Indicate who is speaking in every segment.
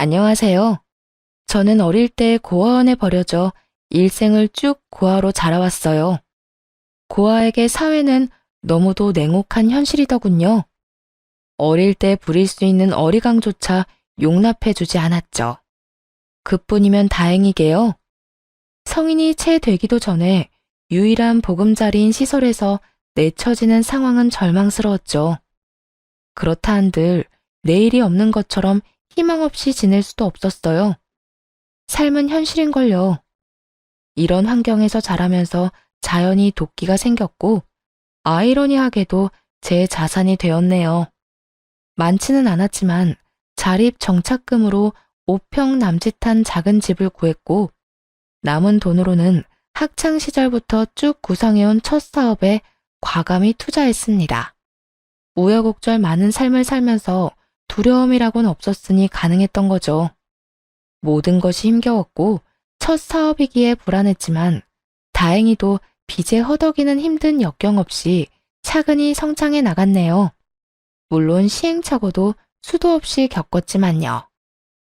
Speaker 1: 안녕하세요. 저는 어릴 때 고아원에 버려져 일생을 쭉 고아로 자라왔어요. 고아에게 사회는 너무도 냉혹한 현실이더군요. 어릴 때 부릴 수 있는 어리광조차 용납해주지 않았죠. 그뿐이면 다행이게요. 성인이 채 되기도 전에 유일한 보금자리인 시설에서 내쳐지는 상황은 절망스러웠죠. 그렇다 한들 내일이 없는 것처럼 희망 없이 지낼 수도 없었어요. 삶은 현실인걸요. 이런 환경에서 자라면서 자연히 도끼가 생겼고 아이러니하게도 제 자산이 되었네요. 많지는 않았지만 자립 정착금으로 5평 남짓한 작은 집을 구했고 남은 돈으로는 학창 시절부터 쭉 구상해온 첫 사업에 과감히 투자했습니다. 우여곡절 많은 삶을 살면서 두려움이라고는 없었으니 가능했던 거죠. 모든 것이 힘겨웠고 첫 사업이기에 불안했지만 다행히도 빚에 허덕이는 힘든 역경 없이 차근히 성장해 나갔네요. 물론 시행착오도 수도 없이 겪었지만요.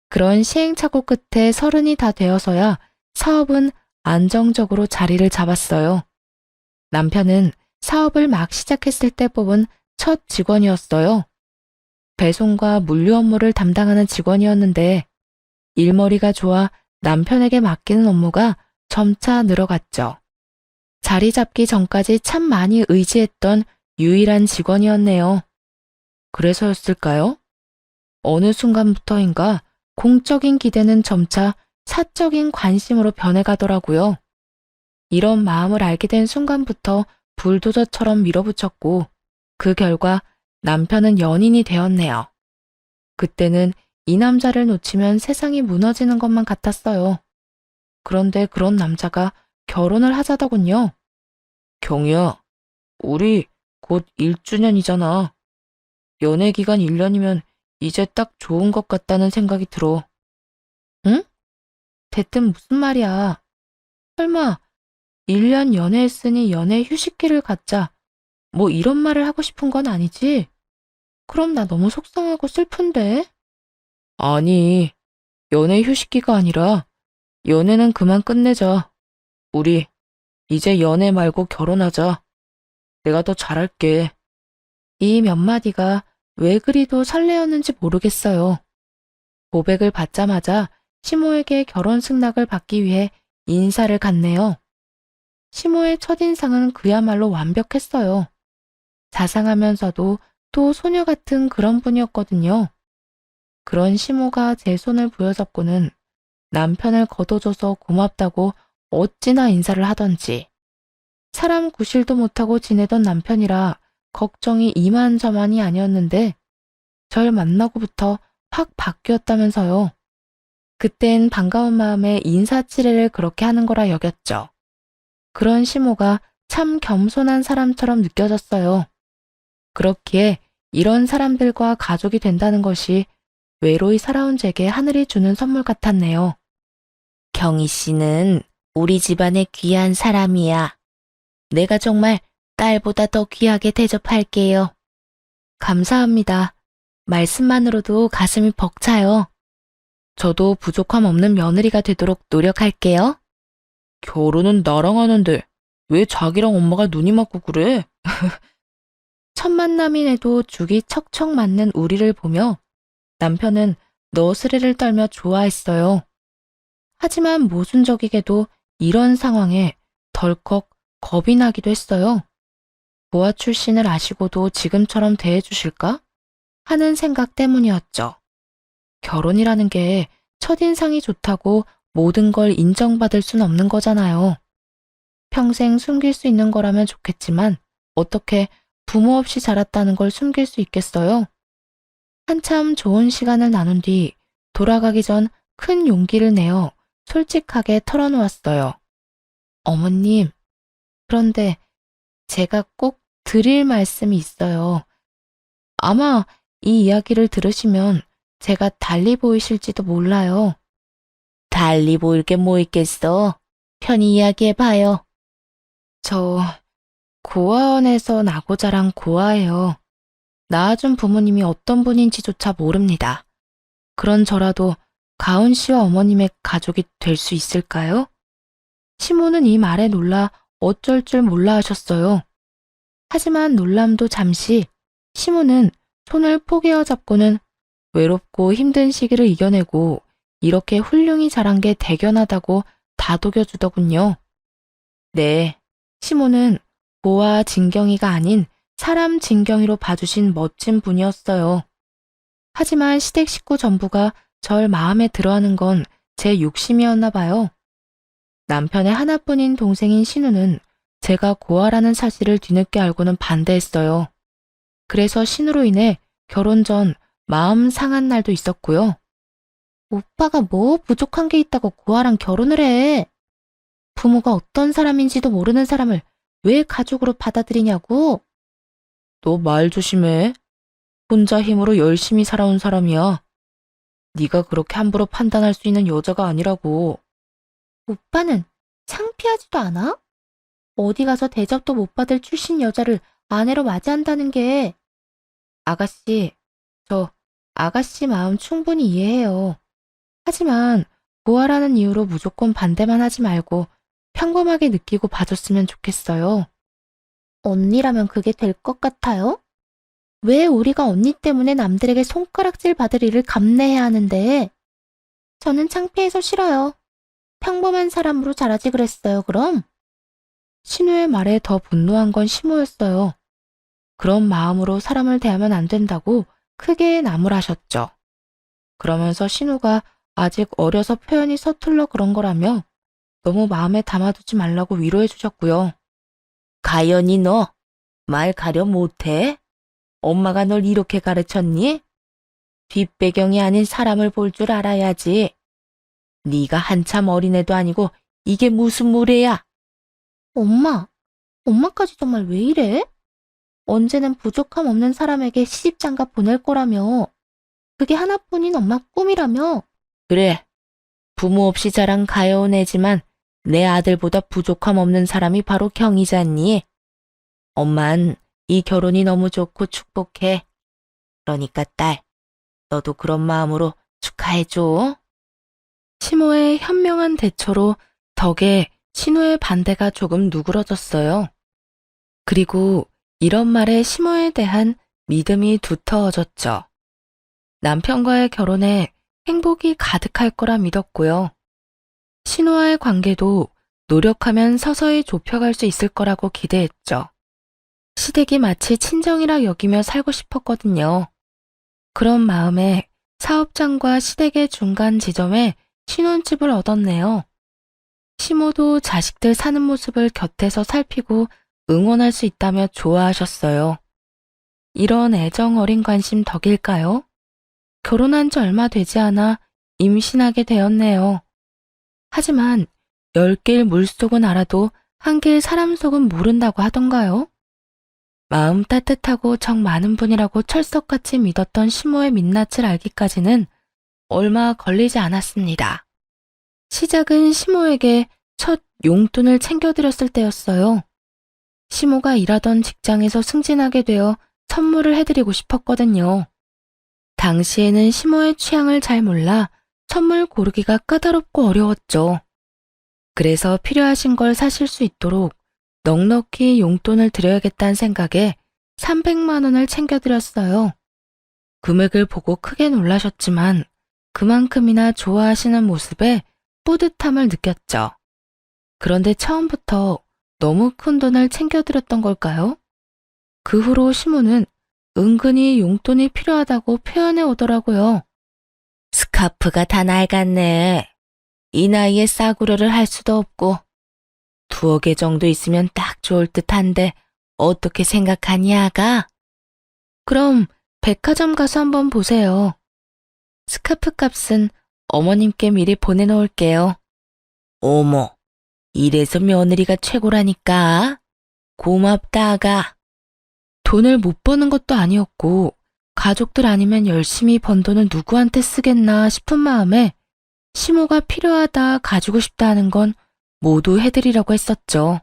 Speaker 1: 그런 시행착오 끝에 30이 다 되어서야 사업은 안정적으로 자리를 잡았어요. 남편은 사업을 막 시작했을 때 뽑은 첫 직원이었어요. 배송과 물류 업무를 담당하는 직원이었는데 일머리가 좋아 남편에게 맡기는 업무가 점차 늘어갔죠. 자리 잡기 전까지 참 많이 의지했던 유일한 직원이었네요. 그래서였을까요? 어느 순간부터인가 공적인 기대는 점차 사적인 관심으로 변해가더라고요. 이런 마음을 알게 된 순간부터 불도저처럼 밀어붙였고 그 결과 남편은 연인이 되었네요. 그때는 이 남자를 놓치면 세상이 무너지는 것만 같았어요. 그런데 그런 남자가 결혼을 하자더군요. 경희야, 우리 곧 1주년이잖아. 연애 기간 1년이면 이제 딱 좋은 것 같다는 생각이 들어. 응? 대뜸 무슨 말이야. 설마 1년 연애했으니 연애 휴식기를 갖자. 뭐 이런 말을 하고 싶은 건 아니지? 그럼 나 너무 속상하고 슬픈데? 아니, 연애 휴식기가 아니라 연애는 그만 끝내자. 우리 이제 연애 말고 결혼하자. 내가 더 잘할게. 이 몇 마디가 왜 그리도 설레었는지 모르겠어요. 고백을 받자마자 시모에게 결혼 승낙을 받기 위해 인사를 갔네요. 시모의 첫인상은 그야말로 완벽했어요. 자상하면서도 또 소녀 같은 그런 분이었거든요. 그런 시모가 제 손을 부여잡고는 남편을 거둬줘서 고맙다고 어찌나 인사를 하던지. 사람 구실도 못하고 지내던 남편이라 걱정이 이만저만이 아니었는데 절 만나고부터 확 바뀌었다면서요. 그땐 반가운 마음에 인사치레를 그렇게 하는 거라 여겼죠. 그런 시모가 참 겸손한 사람처럼 느껴졌어요. 그렇기에 이런 사람들과 가족이 된다는 것이 외로이 살아온 제게 하늘이 주는 선물 같았네요. 경희 씨는 우리 집안의 귀한 사람이야. 내가 정말 딸보다 더 귀하게 대접할게요. 감사합니다. 말씀만으로도 가슴이 벅차요. 저도 부족함 없는 며느리가 되도록 노력할게요. 결혼은 나랑 하는데 왜 자기랑 엄마가 눈이 맞고 그래? 첫 만남인에도 죽이 척척 맞는 우리를 보며 남편은 너스레를 떨며 좋아했어요. 하지만 모순적이게도 이런 상황에 덜컥 겁이 나기도 했어요. 고아 출신을 아시고도 지금처럼 대해주실까? 하는 생각 때문이었죠. 결혼이라는 게 첫인상이 좋다고 모든 걸 인정받을 순 없는 거잖아요. 평생 숨길 수 있는 거라면 좋겠지만 어떻게 부모 없이 자랐다는 걸 숨길 수 있겠어요? 한참 좋은 시간을 나눈 뒤 돌아가기 전 큰 용기를 내어 솔직하게 털어놓았어요. 어머님, 그런데 제가 꼭 드릴 말씀이 있어요. 아마 이 이야기를 들으시면 제가 달리 보이실지도 몰라요. 달리 보일 게 뭐 있겠어? 편히 이야기해봐요. 저 고아원에서 나고 자란 고아예요. 낳아준 부모님이 어떤 분인지조차 모릅니다. 그런 저라도 가은 씨와 어머님의 가족이 될 수 있을까요? 시모는 이 말에 놀라 어쩔 줄 몰라 하셨어요. 하지만 놀람도 잠시 시모는 손을 포개어 잡고는 외롭고 힘든 시기를 이겨내고 이렇게 훌륭히 자란 게 대견하다고 다독여주더군요. 네, 시모는 고아 진경이가 아닌 사람 진경이로 봐주신 멋진 분이었어요. 하지만 시댁 식구 전부가 절 마음에 들어하는 건 제 욕심이었나 봐요. 남편의 하나뿐인 동생인 신우는 제가 고아라는 사실을 뒤늦게 알고는 반대했어요. 그래서 신우로 인해 결혼 전 마음 상한 날도 있었고요. 오빠가 뭐 부족한 게 있다고 고아랑 결혼을 해. 부모가 어떤 사람인지도 모르는 사람을 왜 가족으로 받아들이냐고. 너 말 조심해. 혼자 힘으로 열심히 살아온 사람이야. 네가 그렇게 함부로 판단할 수 있는 여자가 아니라고. 오빠는 창피하지도 않아? 어디 가서 대접도 못 받을 출신 여자를 아내로 맞이한다는 게. 아가씨, 저 아가씨 마음 충분히 이해해요. 하지만 고아라는 이유로 무조건 반대만 하지 말고 평범하게 느끼고 봐줬으면 좋겠어요. 언니라면 그게 될 것 같아요? 왜 우리가 언니 때문에 남들에게 손가락질 받을 일을 감내해야 하는데? 저는 창피해서 싫어요. 평범한 사람으로 자라지 그랬어요, 그럼? 신우의 말에 더 분노한 건 시모였어요. 그런 마음으로 사람을 대하면 안 된다고 크게 나무라셨죠. 그러면서 신우가 아직 어려서 표현이 서툴러 그런 거라며 너무 마음에 담아두지 말라고 위로해 주셨고요. 가연이 너 말 가려 못해? 엄마가 널 이렇게 가르쳤니? 뒷배경이 아닌 사람을 볼 줄 알아야지. 네가 한참 어린애도 아니고 이게 무슨 무례야? 엄마까지 정말 왜 이래? 언제는 부족함 없는 사람에게 시집장가 보낼 거라며. 그게 하나뿐인 엄마 꿈이라며. 그래, 부모 없이 자란 가여운 애지만 내 아들보다 부족함 없는 사람이 바로 경이잖니. 엄만 이 결혼이 너무 좋고 축복해. 그러니까 딸, 너도 그런 마음으로 축하해줘. 시모의 현명한 대처로 덕에 신우의 반대가 조금 누그러졌어요. 그리고 이런 말에 시모에 대한 믿음이 두터워졌죠. 남편과의 결혼에 행복이 가득할 거라 믿었고요. 신우와의 관계도 노력하면 서서히 좁혀갈 수 있을 거라고 기대했죠. 시댁이 마치 친정이라 여기며 살고 싶었거든요. 그런 마음에 사업장과 시댁의 중간 지점에 신혼집을 얻었네요. 시모도 자식들 사는 모습을 곁에서 살피고 응원할 수 있다며 좋아하셨어요. 이런 애정 어린 관심 덕일까요? 결혼한 지 얼마 되지 않아 임신하게 되었네요. 하지만 10길 물속은 알아도 1길 사람 속은 모른다고 하던가요? 마음 따뜻하고 정 많은 분이라고 철석같이 믿었던 시모의 민낯을 알기까지는 얼마 걸리지 않았습니다. 시작은 시모에게 첫 용돈을 챙겨드렸을 때였어요. 시모가 일하던 직장에서 승진하게 되어 선물을 해드리고 싶었거든요. 당시에는 시모의 취향을 잘 몰라 선물 고르기가 까다롭고 어려웠죠. 그래서 필요하신 걸 사실 수 있도록 넉넉히 용돈을 드려야겠다는 생각에 300만 원을 챙겨드렸어요. 금액을 보고 크게 놀라셨지만 그만큼이나 좋아하시는 모습에 뿌듯함을 느꼈죠. 그런데 처음부터 너무 큰 돈을 챙겨드렸던 걸까요? 그 후로 시모는 은근히 용돈이 필요하다고 표현해 오더라고요. 스카프가 다 낡았네. 이 나이에 싸구려를 할 수도 없고 2억 개 정도 있으면 딱 좋을 듯한데 어떻게 생각하니 아가? 그럼 백화점 가서 한번 보세요. 스카프 값은 어머님께 미리 보내놓을게요. 어머, 이래서 며느리가 최고라니까. 고맙다 아가. 돈을 못 버는 것도 아니었고 가족들 아니면 열심히 번 돈을 누구한테 쓰겠나 싶은 마음에 시모가 필요하다 가지고 싶다 하는 건 모두 해드리려고 했었죠.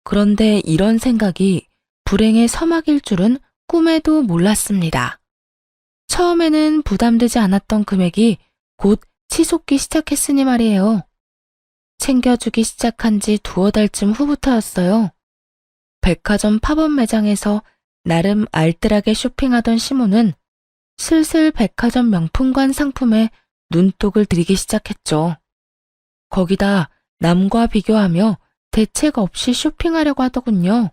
Speaker 1: 그런데 이런 생각이 불행의 서막일 줄은 꿈에도 몰랐습니다. 처음에는 부담되지 않았던 금액이 곧 치솟기 시작했으니 말이에요. 챙겨주기 시작한 지 두어 달쯤 후부터였어요. 백화점 팝업 매장에서 나름 알뜰하게 쇼핑하던 시모는 슬슬 백화점 명품관 상품에 눈독을 들이기 시작했죠. 거기다 남과 비교하며 대책 없이 쇼핑하려고 하더군요.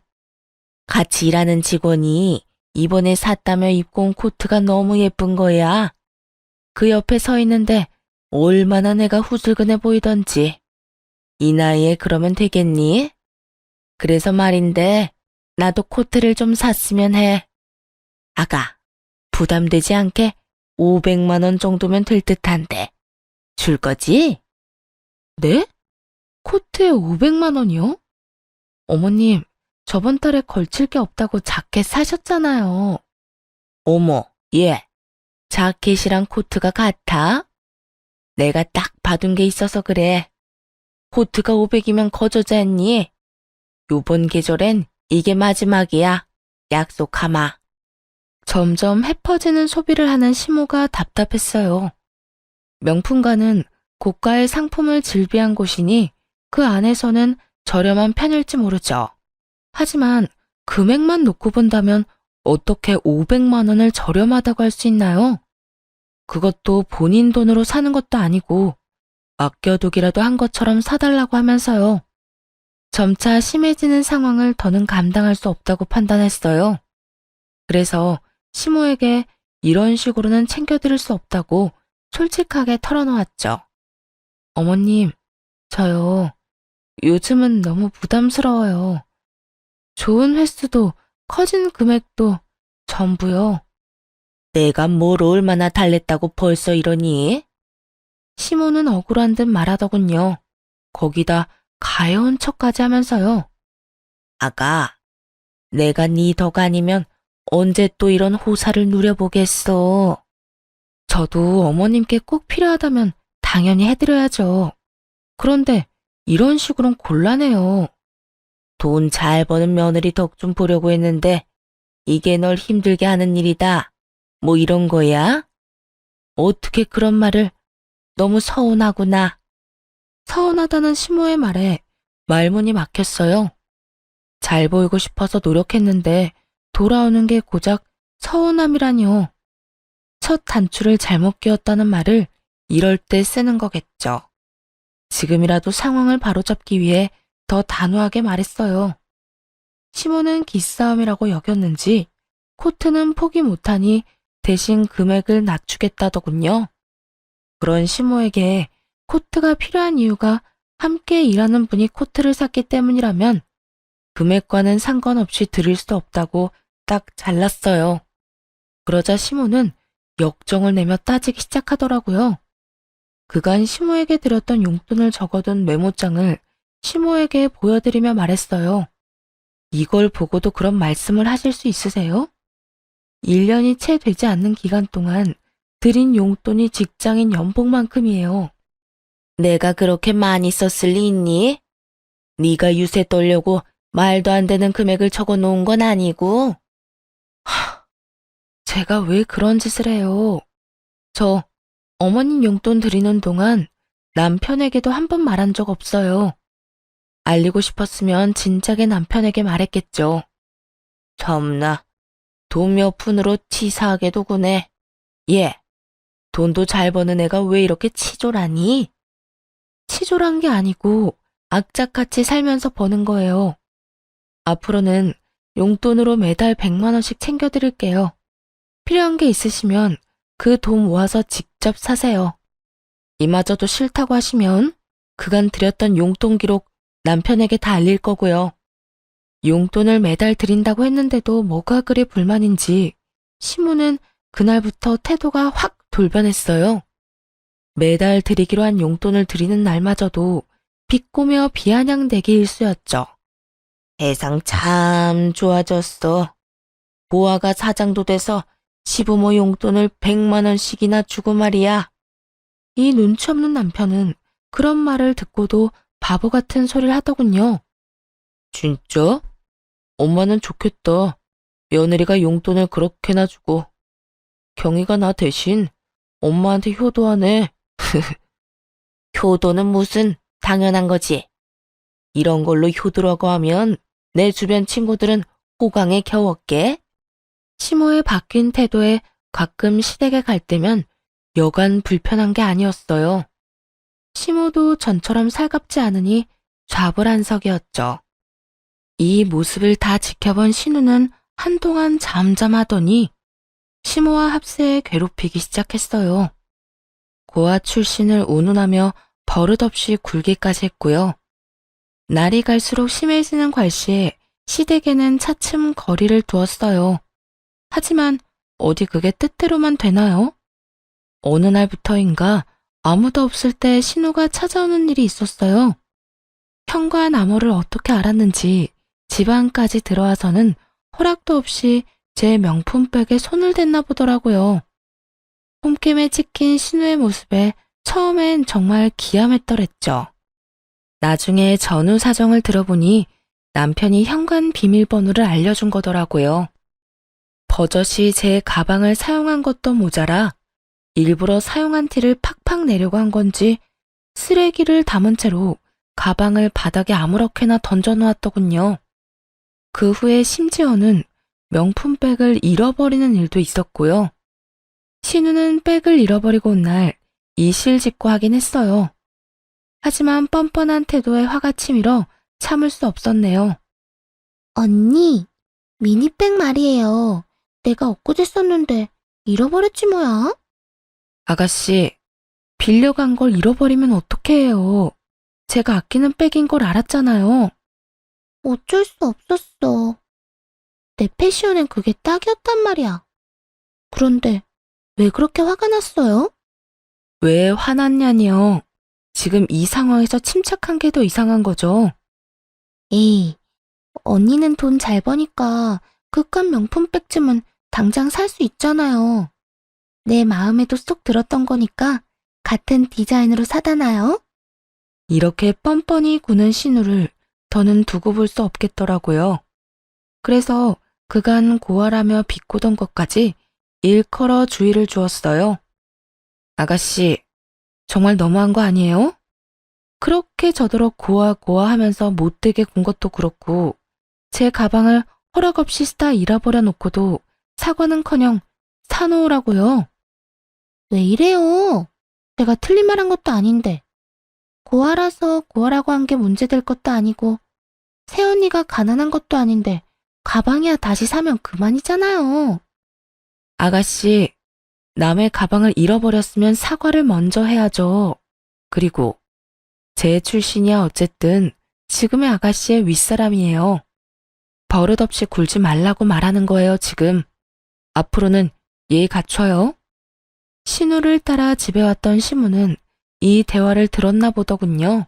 Speaker 1: 같이 일하는 직원이 이번에 샀다며 입고 온 코트가 너무 예쁜 거야. 그 옆에 서 있는데 얼마나 내가 후줄근해 보이던지. 이 나이에 그러면 되겠니? 그래서 말인데 나도 코트를 좀 샀으면 해. 아가, 부담되지 않게 500만 원 정도면 될 듯한데 줄 거지? 네? 코트에 500만 원이요? 어머님, 저번 달에 걸칠 게 없다고 자켓 사셨잖아요. 어머, 얘, 자켓이랑 코트가 같아? 내가 딱 받은 게 있어서 그래. 코트가 500이면 거저잖니? 요번 계절엔 이게 마지막이야. 약속하마. 점점 해퍼지는 소비를 하는 시모가 답답했어요. 명품관은 고가의 상품을 즐비한 곳이니 그 안에서는 저렴한 편일지 모르죠. 하지만 금액만 놓고 본다면 어떻게 500만 원을 저렴하다고 할 수 있나요? 그것도 본인 돈으로 사는 것도 아니고 아껴두기라도 한 것처럼 사달라고 하면서요. 점차 심해지는 상황을 더는 감당할 수 없다고 판단했어요. 그래서 시모에게 이런 식으로는 챙겨드릴 수 없다고 솔직하게 털어놓았죠. 어머님, 저요. 요즘은 너무 부담스러워요. 좋은 횟수도 커진 금액도 전부요. 내가 뭘 얼마나 달랬다고 벌써 이러니? 시모는 억울한 듯 말하더군요. 거기다 가여운 척까지 하면서요. 아가, 내가 네 덕 아니면 언제 또 이런 호사를 누려보겠어. 저도 어머님께 꼭 필요하다면 당연히 해드려야죠. 그런데 이런 식으로는 곤란해요. 돈 잘 버는 며느리 덕 좀 보려고 했는데 이게 널 힘들게 하는 일이다. 뭐 이런 거야? 어떻게 그런 말을. 너무 서운하구나. 서운하다는 시모의 말에 말문이 막혔어요. 잘 보이고 싶어서 노력했는데 돌아오는 게 고작 서운함이라뇨. 첫 단추를 잘못 끼웠다는 말을 이럴 때 쓰는 거겠죠. 지금이라도 상황을 바로잡기 위해 더 단호하게 말했어요. 시모는 기싸움이라고 여겼는지 코트는 포기 못하니 대신 금액을 낮추겠다더군요. 그런 시모에게 코트가 필요한 이유가 함께 일하는 분이 코트를 샀기 때문이라면 금액과는 상관없이 드릴 수 없다고 딱 잘랐어요. 그러자 시모는 역정을 내며 따지기 시작하더라고요. 그간 시모에게 드렸던 용돈을 적어둔 메모장을 시모에게 보여드리며 말했어요. 이걸 보고도 그런 말씀을 하실 수 있으세요? 1년이 채 되지 않는 기간 동안 드린 용돈이 직장인 연봉만큼이에요. 내가 그렇게 많이 썼을 리 있니? 네가 유세 떨려고 말도 안 되는 금액을 적어놓은 건 아니고. 제가 왜 그런 짓을 해요? 저 어머님 용돈 드리는 동안 남편에게도 한 번 말한 적 없어요. 알리고 싶었으면 진작에 남편에게 말했겠죠. 참나, 돈 몇 푼으로 치사하게도 구네. 예, 돈도 잘 버는 애가 왜 이렇게 치졸하니? 치졸한 게 아니고 악착같이 살면서 버는 거예요. 앞으로는 용돈으로 매달 100만 원씩 챙겨드릴게요. 필요한 게 있으시면 그 돈 모아서 직접 사세요. 이마저도 싫다고 하시면 그간 드렸던 용돈 기록 남편에게 다 알릴 거고요. 용돈을 매달 드린다고 했는데도 뭐가 그리 불만인지 시모는 그날부터 태도가 확 돌변했어요. 매달 드리기로 한 용돈을 드리는 날마저도 비꼬며 비아냥대기 일쑤였죠. 세상 참 좋아졌어. 보아가 사장도 돼서 시부모 용돈을 100만 원씩이나 주고 말이야. 이 눈치 없는 남편은 그런 말을 듣고도 바보 같은 소리를 하더군요. 진짜? 엄마는 좋겠다. 며느리가 용돈을 그렇게나 주고. 경희가 나 대신 엄마한테 효도하네. 효도는 무슨 당연한 거지. 이런 걸로 효도라고 하면 내 주변 친구들은 호강에 겨웠게. 시모의 바뀐 태도에 가끔 시댁에 갈 때면 여간 불편한 게 아니었어요. 시모도 전처럼 살갑지 않으니 좌불안석이었죠. 이 모습을 다 지켜본 신우는 한동안 잠잠하더니 시모와 합세에 괴롭히기 시작했어요. 고아 출신을 운운하며 버릇없이 굴기까지 했고요. 날이 갈수록 심해지는 괄시에 시댁에는 차츰 거리를 두었어요. 하지만 어디 그게 뜻대로만 되나요? 어느 날부터인가 아무도 없을 때 신우가 찾아오는 일이 있었어요. 현관암호를 어떻게 알았는지 집 안까지 들어와서는 허락도 없이 제 명품백에 손을 댔나 보더라고요. 홈캠에 찍힌 신우의 모습에 처음엔 정말 기함했더랬죠. 나중에 전후 사정을 들어보니 남편이 현관 비밀번호를 알려준 거더라고요. 버젓이 제 가방을 사용한 것도 모자라 일부러 사용한 티를 팍팍 내려고 한 건지 쓰레기를 담은 채로 가방을 바닥에 아무렇게나 던져놓았더군요. 그 후에 심지어는 명품백을 잃어버리는 일도 있었고요. 신우는 백을 잃어버리고 온 날 이실직고하긴 했어요. 하지만 뻔뻔한 태도에 화가 치밀어 참을 수 없었네요. 언니, 미니백 말이에요. 내가 엊그제 썼는데 잃어버렸지 뭐야? 아가씨, 빌려간 걸 잃어버리면 어떡해 해요. 제가 아끼는 백인 걸 알았잖아요. 어쩔 수 없었어. 내 패션엔 그게 딱이었단 말이야. 그런데 왜 그렇게 화가 났어요? 왜 화났냐니요. 지금 이 상황에서 침착한 게 더 이상한 거죠. 에이, 언니는 돈 잘 버니까 그깟 명품백쯤은 당장 살 수 있잖아요. 내 마음에도 쏙 들었던 거니까 같은 디자인으로 사다 놔요. 이렇게 뻔뻔히 구는 신우를 더는 두고 볼 수 없겠더라고요. 그래서 그간 고아라며 비꼬던 것까지 일컬어 주의를 주었어요. 아가씨, 정말 너무한 거 아니에요? 그렇게 저더러 고아 하면서 못되게 군 것도 그렇고 제 가방을 허락 없이 쓰다 잃어버려 놓고도 사과는커녕 사놓으라고요. 왜 이래요? 제가 틀린 말 한 것도 아닌데. 고아라서 고아라고 한 게 문제될 것도 아니고 새언니가 가난한 것도 아닌데 가방이야 다시 사면 그만이잖아요. 아가씨, 남의 가방을 잃어버렸으면 사과를 먼저 해야죠. 그리고 제 출신이야 어쨌든 지금의 아가씨의 윗사람이에요. 버릇없이 굴지 말라고 말하는 거예요, 지금. 앞으로는 예의 갖춰요. 신우를 따라 집에 왔던 시무는 이 대화를 들었나 보더군요.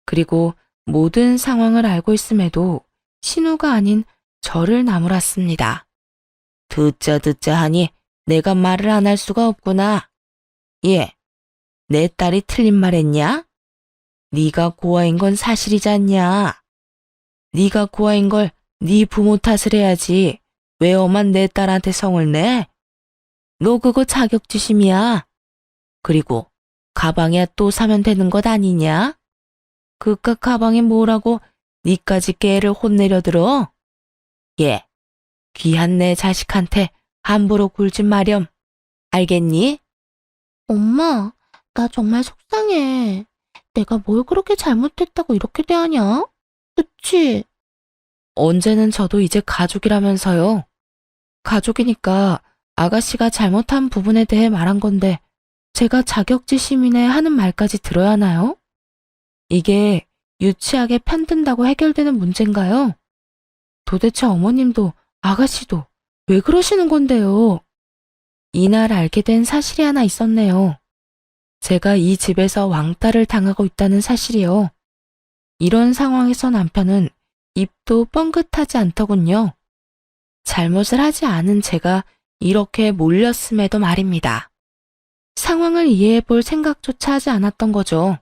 Speaker 1: 그리고 모든 상황을 알고 있음에도 신우가 아닌 저를 나무랐습니다. 듣자 하니 내가 말을 안 할 수가 없구나. 예, 내 딸이 틀린 말 했냐? 네가 고아인 건 사실이지 않냐? 네가 고아인 걸 네 부모 탓을 해야지. 왜 엄한 내 딸한테 성을 내? 너 그거 자격지심이야. 그리고 가방이야 또 사면 되는 것 아니냐? 그깟 가방이 뭐라고 니까지 깨를 혼내려 들어? 예, 귀한 내 자식한테 함부로 굴지 마렴. 알겠니? 엄마, 나 정말 속상해. 내가 뭘 그렇게 잘못했다고 이렇게 대하냐? 그치? 언제는 저도 이제 가족이라면서요. 가족이니까 아가씨가 잘못한 부분에 대해 말한 건데 제가 자격지심이네 하는 말까지 들어야 하나요? 이게 유치하게 편든다고 해결되는 문제인가요? 도대체 어머님도 아가씨도 왜 그러시는 건데요? 이날 알게 된 사실이 하나 있었네요. 제가 이 집에서 왕따를 당하고 있다는 사실이요. 이런 상황에서 남편은 입도 뻥긋하지 않더군요. 잘못을 하지 않은 제가 이렇게 몰렸음에도 말입니다. 상황을 이해해 볼 생각조차 하지 않았던 거죠.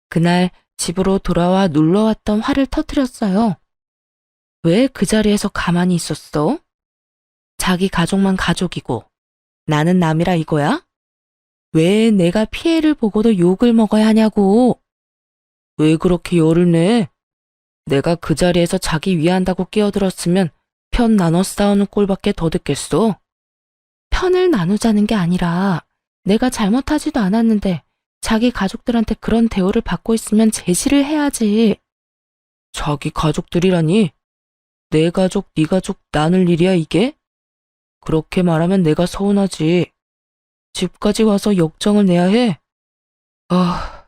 Speaker 1: 그날 집으로 돌아와 눌러왔던 화를 터뜨렸어요. 왜 그 자리에서 가만히 있었어? 자기 가족만 가족이고 나는 남이라 이거야? 왜 내가 피해를 보고도 욕을 먹어야 하냐고. 왜 그렇게 열을 내? 내가 그 자리에서 자기 위한다고 끼어들었으면 편 나눠 싸우는 꼴밖에 더 듣겠어. 편을 나누자는 게 아니라 내가 잘못하지도 않았는데 자기 가족들한테 그런 대우를 받고 있으면 제지를 해야지. 자기 가족들이라니? 내 가족, 네 가족 나눌 일이야 이게? 그렇게 말하면 내가 서운하지. 집까지 와서 역정을 내야 해? 아,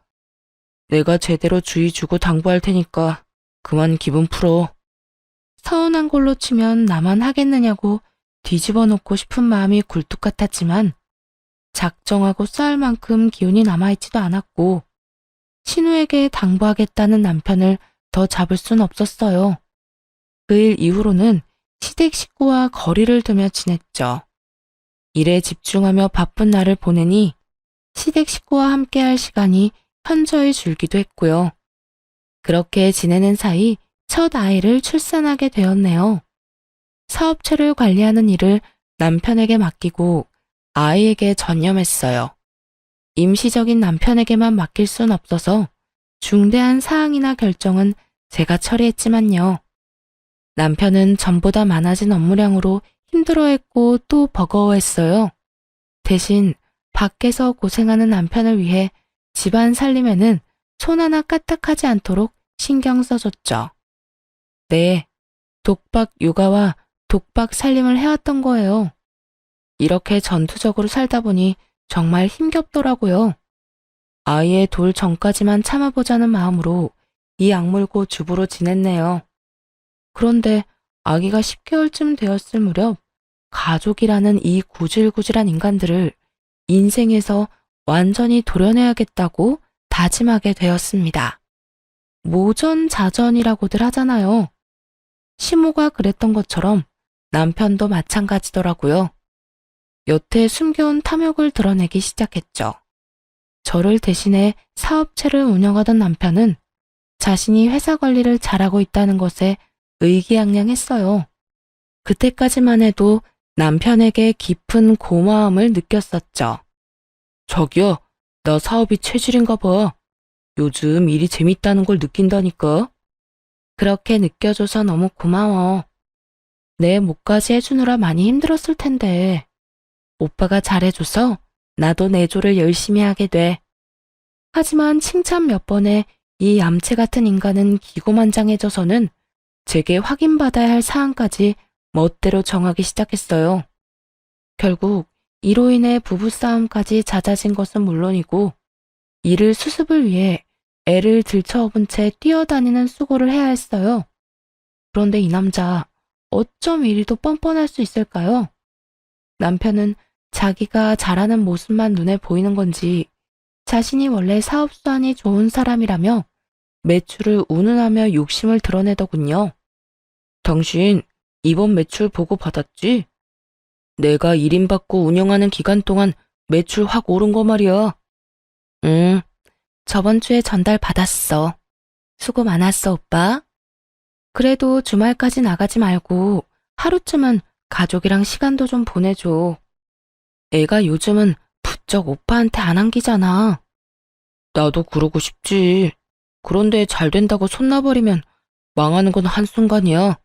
Speaker 1: 내가 제대로 주의 주고 당부할 테니까 그만 기분 풀어. 서운한 걸로 치면 나만 하겠느냐고 뒤집어 놓고 싶은 마음이 굴뚝 같았지만 작정하고 싸울 만큼 기운이 남아있지도 않았고 신우에게 당부하겠다는 남편을 더 잡을 순 없었어요. 그 일 이후로는 시댁 식구와 거리를 두며 지냈죠. 일에 집중하며 바쁜 날을 보내니 시댁 식구와 함께할 시간이 현저히 줄기도 했고요. 그렇게 지내는 사이 첫 아이를 출산하게 되었네요. 사업체를 관리하는 일을 남편에게 맡기고 아이에게 전념했어요. 임시적인 남편에게만 맡길 순 없어서 중대한 사항이나 결정은 제가 처리했지만요. 남편은 전보다 많아진 업무량으로 힘들어했고 또 버거워했어요. 대신 밖에서 고생하는 남편을 위해 집안 살림에는 손 하나 까딱하지 않도록 신경 써줬죠. 네, 독박 육아와 독박 살림을 해왔던 거예요. 이렇게 전투적으로 살다 보니 정말 힘겹더라고요. 아이의 돌 전까지만 참아보자는 마음으로 이 악물고 주부로 지냈네요. 그런데 아기가 10개월쯤 되었을 무렵 가족이라는 이 구질구질한 인간들을 인생에서 완전히 도려내야겠다고 다짐하게 되었습니다. 모전자전이라고들 하잖아요. 시모가 그랬던 것처럼 남편도 마찬가지더라고요. 여태 숨겨온 탐욕을 드러내기 시작했죠. 저를 대신해 사업체를 운영하던 남편은 자신이 회사 관리를 잘하고 있다는 것에 의기양양했어요. 그때까지만 해도 남편에게 깊은 고마움을 느꼈었죠. 자기야, 나 사업이 체질인가 봐. 요즘 일이 재밌다는 걸 느낀다니까. 그렇게 느껴줘서 너무 고마워. 내 몫까지 해주느라 많이 힘들었을 텐데. 오빠가 잘해줘서 나도 내 조를 열심히 하게 돼. 하지만 칭찬 몇 번에 이 얌체 같은 인간은 기고만장해져서는 제게 확인받아야 할 사항까지 멋대로 정하기 시작했어요. 결국 이로 인해 부부싸움까지 잦아진 것은 물론이고 이를 수습을 위해 애를 들쳐업은 채 뛰어다니는 수고를 해야 했어요. 그런데 이 남자 어쩜 이리도 뻔뻔할 수 있을까요? 남편은 자기가 잘하는 모습만 눈에 보이는 건지 자신이 원래 사업 수완이 좋은 사람이라며 매출을 운운하며 욕심을 드러내더군요. 당신 이번 매출 보고 받았지? 내가 1인 받고 운영하는 기간 동안 매출 확 오른 거 말이야. 응, 저번 주에 전달 받았어. 수고 많았어, 오빠. 그래도 주말까지 나가지 말고 하루쯤은 가족이랑 시간도 좀 보내줘. 애가 요즘은 부쩍 오빠한테 안 안기잖아. 나도 그러고 싶지. 그런데 잘 된다고 손 놔버리면 망하는 건 한순간이야.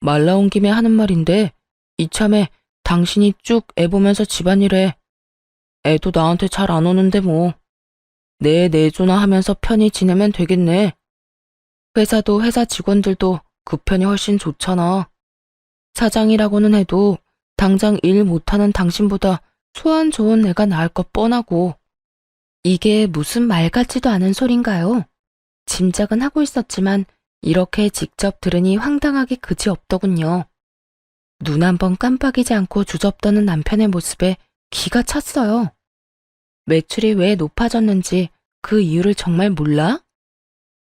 Speaker 1: 말 나온 김에 하는 말인데 이참에 당신이 쭉 애 보면서 집안일해. 애도 나한테 잘 안 오는데 뭐. 내 내조나 하면서 편히 지내면 되겠네. 회사도 회사 직원들도 그 편이 훨씬 좋잖아. 사장이라고는 해도 당장 일 못하는 당신보다 소안 좋은 애가 나을 것 뻔하고. 이게 무슨 말 같지도 않은 소린가요? 짐작은 하고 있었지만 이렇게 직접 들으니 황당하기 그지없더군요. 눈 한 번 깜빡이지 않고 주접떠는 남편의 모습에 기가 찼어요. 매출이 왜 높아졌는지 그 이유를 정말 몰라?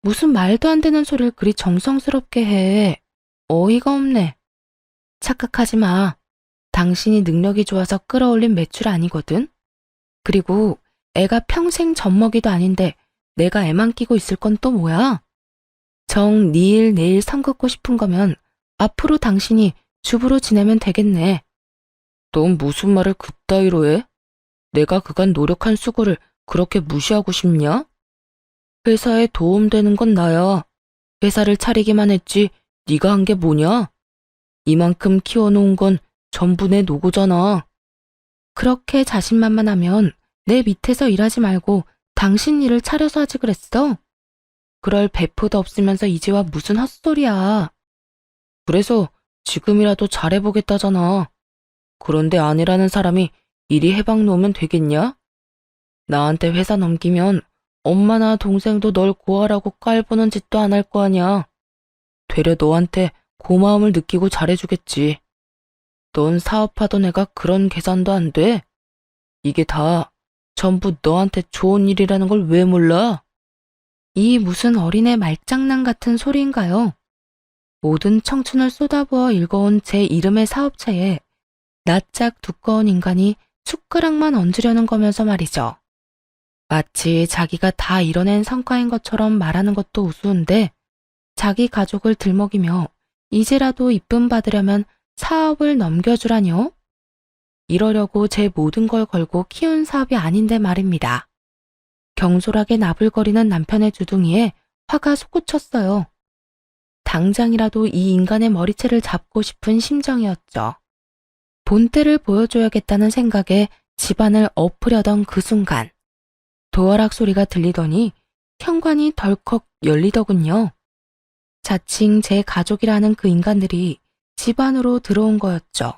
Speaker 1: 무슨 말도 안 되는 소리를 그리 정성스럽게 해. 어이가 없네. 착각하지 마. 당신이 능력이 좋아서 끌어올린 매출 아니거든. 그리고 애가 평생 젖먹이도 아닌데 내가 애만 끼고 있을 건 또 뭐야? 정 니일 내일 선 긋고 싶은 거면 앞으로 당신이 주부로 지내면 되겠네. 넌 무슨 말을 그따위로 해? 내가 그간 노력한 수고를 그렇게 무시하고 싶냐? 회사에 도움되는 건 나야. 회사를 차리기만 했지 네가 한 게 뭐냐? 이만큼 키워놓은 건 전부 내 노고잖아. 그렇게 자신만만하면 내 밑에서 일하지 말고 당신 일을 차려서 하지 그랬어? 그럴 배포도 없으면서 이제 와 무슨 헛소리야. 그래서 지금이라도 잘해보겠다잖아. 그런데 아내라는 사람이 이리 해박 놓으면 되겠냐? 나한테 회사 넘기면 엄마나 동생도 널 구하라고 깔보는 짓도 안 할 거 아냐. 되려 너한테 고마움을 느끼고 잘해주겠지. 넌 사업하던 애가 그런 계산도 안 돼? 이게 다 전부 너한테 좋은 일이라는 걸 왜 몰라? 이 무슨 어린애 말장난 같은 소리인가요? 모든 청춘을 쏟아부어 읽어온 제 이름의 사업체에 낯짝 두꺼운 인간이 숟가락만 얹으려는 거면서 말이죠. 마치 자기가 다 이뤄낸 성과인 것처럼 말하는 것도 우스운데 자기 가족을 들먹이며 이제라도 이쁨 받으려면 사업을 넘겨주라뇨? 이러려고 제 모든 걸 걸고 키운 사업이 아닌데 말입니다. 경솔하게 나불거리는 남편의 주둥이에 화가 솟구쳤어요. 당장이라도 이 인간의 머리채를 잡고 싶은 심정이었죠. 본때를 보여줘야겠다는 생각에 집안을 엎으려던 그 순간 도어락 소리가 들리더니 현관이 덜컥 열리더군요. 자칭 제 가족이라는 그 인간들이 집 안으로 들어온 거였죠.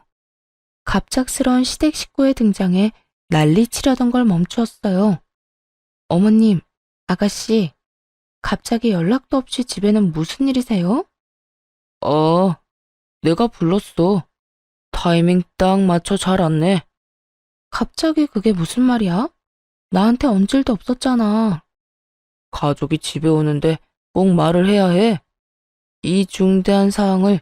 Speaker 1: 갑작스런 시댁 식구의 등장에 난리치려던 걸 멈추었어요. 어머님, 아가씨, 갑자기 연락도 없이 집에는 무슨 일이세요? 내가 불렀어. 타이밍 딱 맞춰 잘 왔네. 갑자기 그게 무슨 말이야? 나한테 언질도 없었잖아. 가족이 집에 오는데 꼭 말을 해야 해. 이 중대한 사항을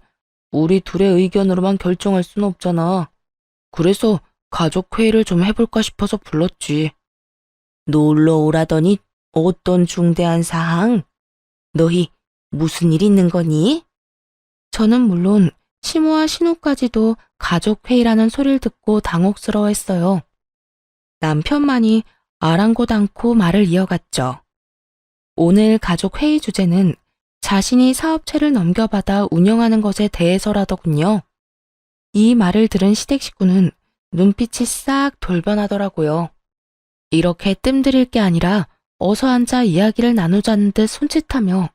Speaker 1: 우리 둘의 의견으로만 결정할 순 없잖아. 그래서 가족 회의를 좀 해볼까 싶어서 불렀지. 놀러 오라더니 어떤 중대한 사항? 너희 무슨 일 있는 거니? 저는 물론 시모와 신우까지도 가족 회의라는 소리를 듣고 당혹스러워했어요. 남편만이 아랑곳 않고 말을 이어갔죠. 오늘 가족 회의 주제는 자신이 사업체를 넘겨받아 운영하는 것에 대해서라더군요. 이 말을 들은 시댁 식구는 눈빛이 싹 돌변하더라고요. 이렇게 뜸들일 게 아니라 어서 앉아 이야기를 나누자는 듯 손짓하며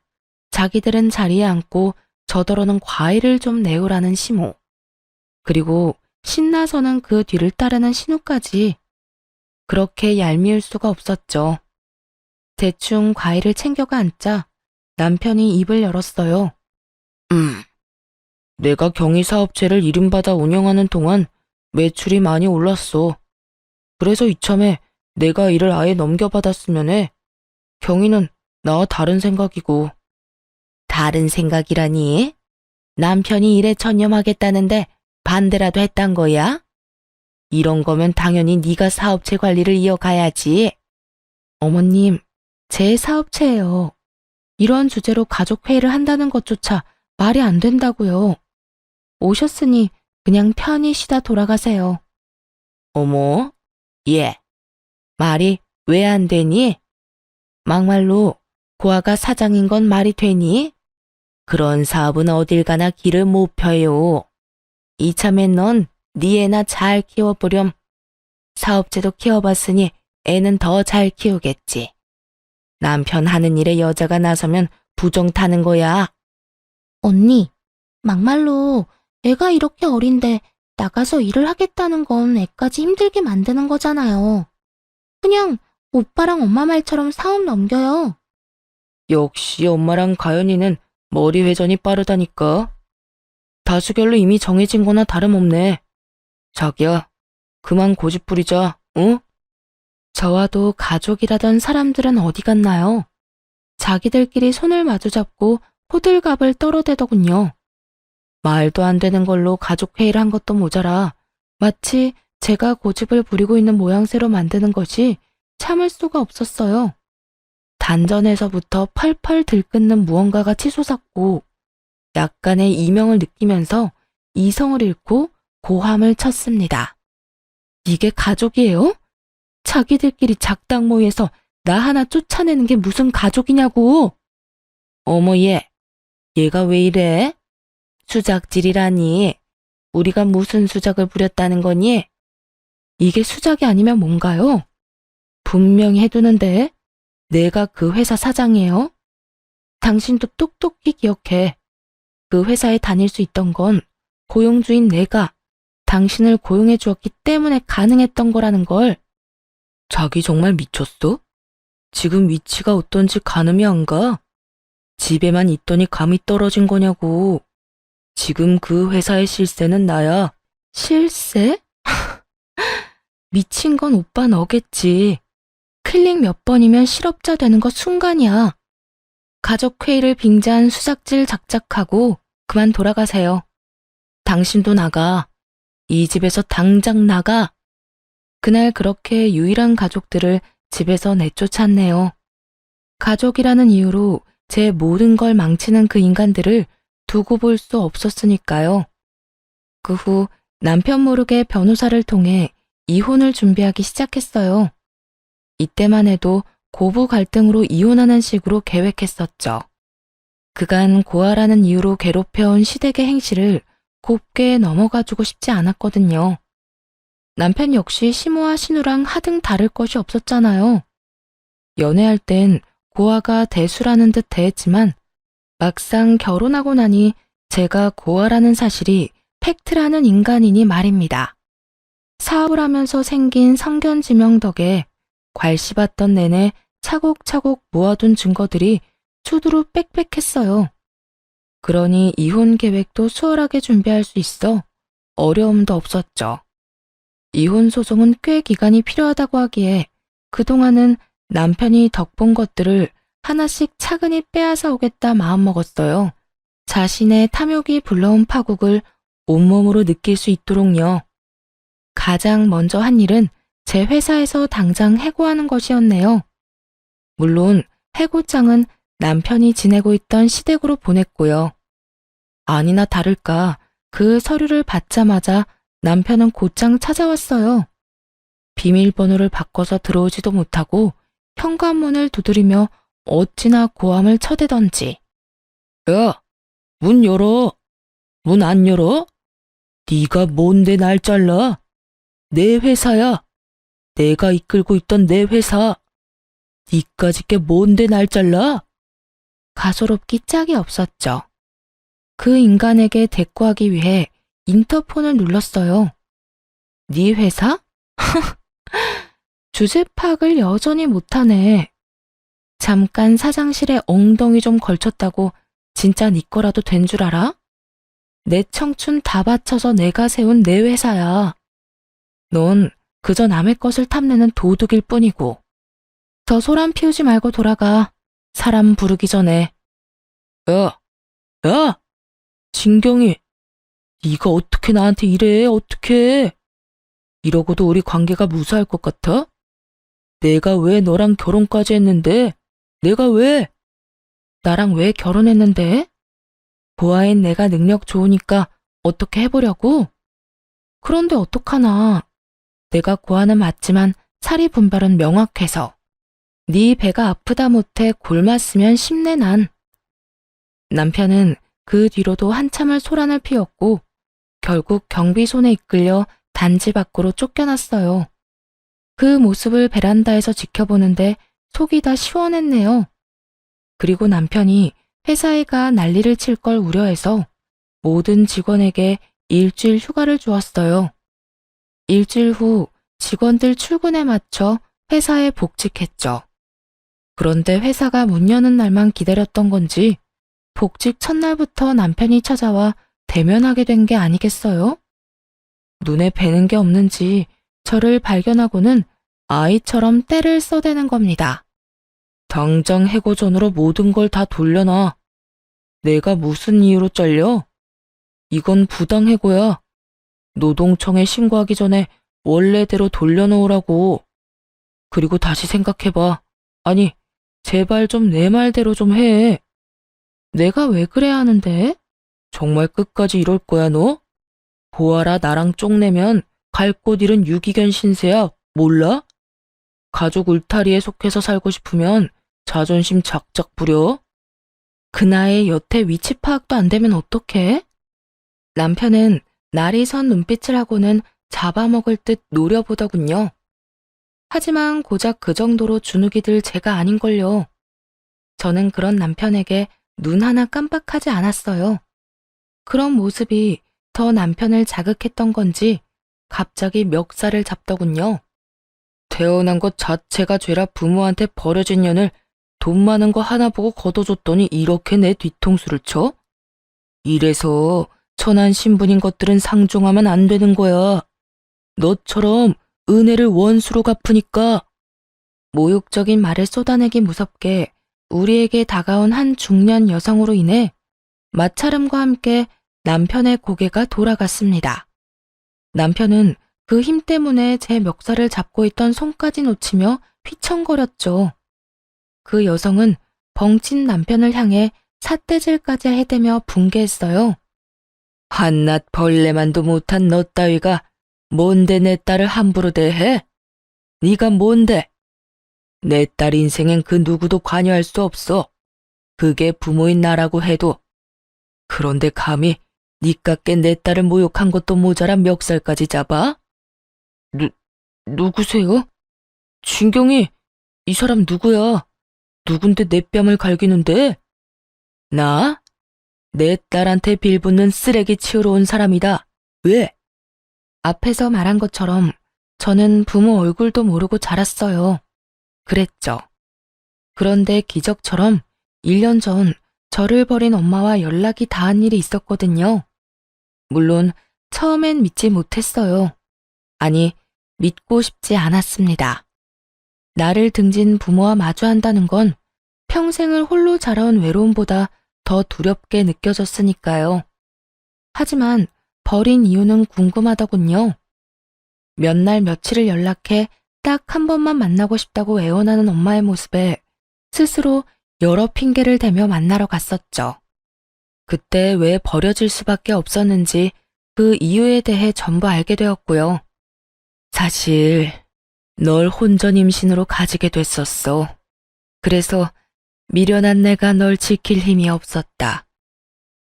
Speaker 1: 자기들은 자리에 앉고 저더러는 과일을 좀 내오라는 시모. 그리고 신나서는 그 뒤를 따르는 신우까지. 그렇게 얄미울 수가 없었죠. 대충 과일을 챙겨가 앉자 남편이 입을 열었어요. 내가 경희사업체를 이름받아 운영하는 동안 매출이 많이 올랐어. 그래서 이참에 내가 일을 아예 넘겨받았으면 해. 경희는 나와 다른 생각이고. 다른 생각이라니? 남편이 일에 전념하겠다는데 반대라도 했단 거야? 이런 거면 당연히 네가 사업체 관리를 이어가야지. 어머님, 제 사업체예요. 이런 주제로 가족회의를 한다는 것조차 말이 안 된다고요. 오셨으니 그냥 편히 쉬다 돌아가세요. 어머, 얘, 말이 왜 안 되니? 막말로 고아가 사장인 건 말이 되니? 그런 사업은 어딜 가나 길을 못 펴요. 이참에 넌 네 애나 잘 키워보렴. 사업체도 키워봤으니 애는 더 잘 키우겠지. 남편 하는 일에 여자가 나서면 부정 타는 거야. 언니, 막말로 애가 이렇게 어린데 나가서 일을 하겠다는 건 애까지 힘들게 만드는 거잖아요. 그냥 오빠랑 엄마 말처럼 사업 넘겨요. 역시 엄마랑 가연이는 머리 회전이 빠르다니까. 다수결로 이미 정해진 거나 다름없네. 자기야, 그만 고집 부리자, 응? 저와도 가족이라던 사람들은 어디 갔나요? 자기들끼리 손을 마주잡고 호들갑을 떨어대더군요. 말도 안 되는 걸로 가족회의를 한 것도 모자라 마치 제가 고집을 부리고 있는 모양새로 만드는 것이 참을 수가 없었어요. 단전에서부터 펄펄 들끓는 무언가가 치솟았고 약간의 이명을 느끼면서 이성을 잃고 고함을 쳤습니다. 이게 가족이에요? 자기들끼리 작당 모의해서 나 하나 쫓아내는 게 무슨 가족이냐고. 어머 얘가 왜 이래? 수작질이라니. 우리가 무슨 수작을 부렸다는 거니? 이게 수작이 아니면 뭔가요? 분명히 해두는데 내가 그 회사 사장이에요. 당신도 똑똑히 기억해. 그 회사에 다닐 수 있던 건 고용주인 내가 당신을 고용해 주었기 때문에 가능했던 거라는 걸. 자기 정말 미쳤어? 지금 위치가 어떤지 가늠이 안 가? 집에만 있더니 감이 떨어진 거냐고. 지금 그 회사의 실세는 나야. 실세? 미친 건 오빠 너겠지. 클릭 몇 번이면 실업자 되는 거 순간이야. 가족회의를 빙자한 수작질 작작하고 그만 돌아가세요. 당신도 나가. 이 집에서 당장 나가. 그날 그렇게 유일한 가족들을 집에서 내쫓았네요. 가족이라는 이유로 제 모든 걸 망치는 그 인간들을 두고 볼 수 없었으니까요. 그 후 남편 모르게 변호사를 통해 이혼을 준비하기 시작했어요. 이때만 해도 고부 갈등으로 이혼하는 식으로 계획했었죠. 그간 고아라는 이유로 괴롭혀온 시댁의 행실을 곱게 넘어가주고 싶지 않았거든요. 남편 역시 시모와 신우랑 하등 다를 것이 없었잖아요. 연애할 땐 고아가 대수라는 듯 대했지만 막상 결혼하고 나니 제가 고아라는 사실이 팩트라는 인간이니 말입니다. 사업을 하면서 생긴 성견지명 덕에 괄씹었던 내내 차곡차곡 모아둔 증거들이 수두룩 빽빽했어요. 그러니 이혼 계획도 수월하게 준비할 수 있어 어려움도 없었죠. 이혼 소송은 꽤 기간이 필요하다고 하기에 그동안은 남편이 덕본 것들을 하나씩 차근히 빼앗아 오겠다 마음먹었어요. 자신의 탐욕이 불러온 파국을 온몸으로 느낄 수 있도록요. 가장 먼저 한 일은 제 회사에서 당장 해고하는 것이었네요. 물론 해고장은 남편이 지내고 있던 시댁으로 보냈고요. 아니나 다를까 그 서류를 받자마자 남편은 곧장 찾아왔어요. 비밀번호를 바꿔서 들어오지도 못하고 현관문을 두드리며 어찌나 고함을 쳐대던지. 야, 문 열어. 문 안 열어? 네가 뭔데 날 잘라? 내 회사야. 내가 이끌고 있던 내 회사. 니까짓 게 뭔데 날 잘라? 가소롭기 짝이 없었죠. 그 인간에게 대꾸하기 위해 인터폰을 눌렀어요. 네 회사? 주제 파악을 여전히 못하네. 잠깐 사장실에 엉덩이 좀 걸쳤다고 진짜 네 거라도 된 줄 알아? 내 청춘 다 바쳐서 내가 세운 내 회사야. 넌 그저 남의 것을 탐내는 도둑일 뿐이고. 더 소란 피우지 말고 돌아가. 사람 부르기 전에. 야! 진경이, 네가 어떻게 나한테 이래, 어떻게. 이러고도 우리 관계가 무사할 것 같아? 내가 왜 너랑 결혼까지 했는데? 내가 왜? 나랑 왜 결혼했는데? 보아인 내가 능력 좋으니까 어떻게 해보려고? 그런데 어떡하나. 내가 고아는 맞지만 사리 분별은 명확해서. 네 배가 아프다 못해 골맞으면 심내 난. 남편은 그 뒤로도 한참을 소란을 피웠고 결국 경비손에 이끌려 단지 밖으로 쫓겨났어요. 그 모습을 베란다에서 지켜보는데 속이 다 시원했네요. 그리고 남편이 회사에 가 난리를 칠 걸 우려해서 모든 직원에게 일주일 휴가를 주었어요. 일주일 후 직원들 출근에 맞춰 회사에 복직했죠. 그런데 회사가 문 여는 날만 기다렸던 건지 복직 첫날부터 남편이 찾아와 대면하게 된 게 아니겠어요? 눈에 뵈는 게 없는지 저를 발견하고는 아이처럼 떼를 써대는 겁니다. 당장 해고 전으로 모든 걸 다 돌려놔. 내가 무슨 이유로 잘려? 이건 부당해고야. 노동청에 신고하기 전에 원래대로 돌려놓으라고. 그리고 다시 생각해봐. 아니, 제발 좀 내 말대로 좀 해. 내가 왜 그래야 하는데? 정말 끝까지 이럴 거야, 너? 보아라, 나랑 쪽내면 갈 곳 잃은 유기견 신세야. 몰라? 가족 울타리에 속해서 살고 싶으면 자존심 작작 부려? 그 나이에 여태 위치 파악도 안 되면 어떡해? 남편은 날이 선 눈빛을 하고는 잡아먹을 듯 노려보더군요. 하지만 고작 그 정도로 주눅이 들 제가 아닌걸요. 저는 그런 남편에게 눈 하나 깜빡하지 않았어요. 그런 모습이 더 남편을 자극했던 건지 갑자기 멱살을 잡더군요. 태어난 것 자체가 죄라 부모한테 버려진 년을 돈 많은 거 하나 보고 걷어줬더니 이렇게 내 뒤통수를 쳐? 이래서 천한 신분인 것들은 상종하면 안 되는 거야. 너처럼 은혜를 원수로 갚으니까. 모욕적인 말을 쏟아내기 무섭게 우리에게 다가온 한 중년 여성으로 인해 마찰음과 함께 남편의 고개가 돌아갔습니다. 남편은 그 힘 때문에 제 멱살을 잡고 있던 손까지 놓치며 휘청거렸죠. 그 여성은 벙친 남편을 향해 삿대질까지 해대며 분개했어요. 한낱 벌레만도 못한 너 따위가 뭔데 내 딸을 함부로 대해? 네가 뭔데? 내 딸 인생엔 그 누구도 관여할 수 없어. 그게 부모인 나라고 해도. 그런데 감히 니깎게 내 딸을 모욕한 것도 모자라 멱살까지 잡아? 누구세요? 진경이, 이 사람 누구야? 누군데 내 뺨을 갈기는데? 나? 내 딸한테 빌붙는 쓰레기 치우러 온 사람이다. 왜? 앞에서 말한 것처럼 저는 부모 얼굴도 모르고 자랐어요. 그랬죠. 그런데 기적처럼 1년 전 저를 버린 엄마와 연락이 닿은 일이 있었거든요. 물론 처음엔 믿지 못했어요. 아니, 믿고 싶지 않았습니다. 나를 등진 부모와 마주한다는 건 평생을 홀로 자라온 외로움보다 더 두렵게 느껴졌으니까요. 하지만 버린 이유는 궁금하더군요. 몇 날 며칠을 연락해 딱 한 번만 만나고 싶다고 애원하는 엄마의 모습에 스스로 여러 핑계를 대며 만나러 갔었죠. 그때 왜 버려질 수밖에 없었는지 그 이유에 대해 전부 알게 되었고요. 사실 널 혼전 임신으로 가지게 됐었어. 그래서 미련한 내가 널 지킬 힘이 없었다.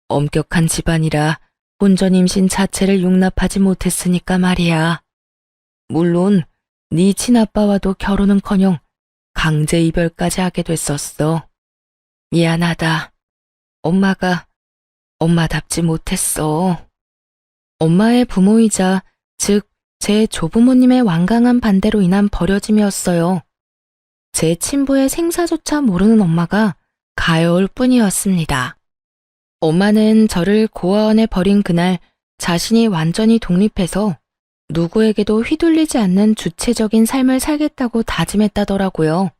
Speaker 1: 엄격한 집안이라 혼전 임신 자체를 용납하지 못했으니까 말이야. 물론 네 친아빠와도 결혼은커녕 강제 이별까지 하게 됐었어. 미안하다. 엄마가 엄마답지 못했어. 엄마의 부모이자 즉 제 조부모님의 완강한 반대로 인한 버려짐이었어요. 제 친부의 생사조차 모르는 엄마가 가여울 뿐이었습니다. 엄마는 저를 고아원에 버린 그날 자신이 완전히 독립해서 누구에게도 휘둘리지 않는 주체적인 삶을 살겠다고 다짐했다더라고요.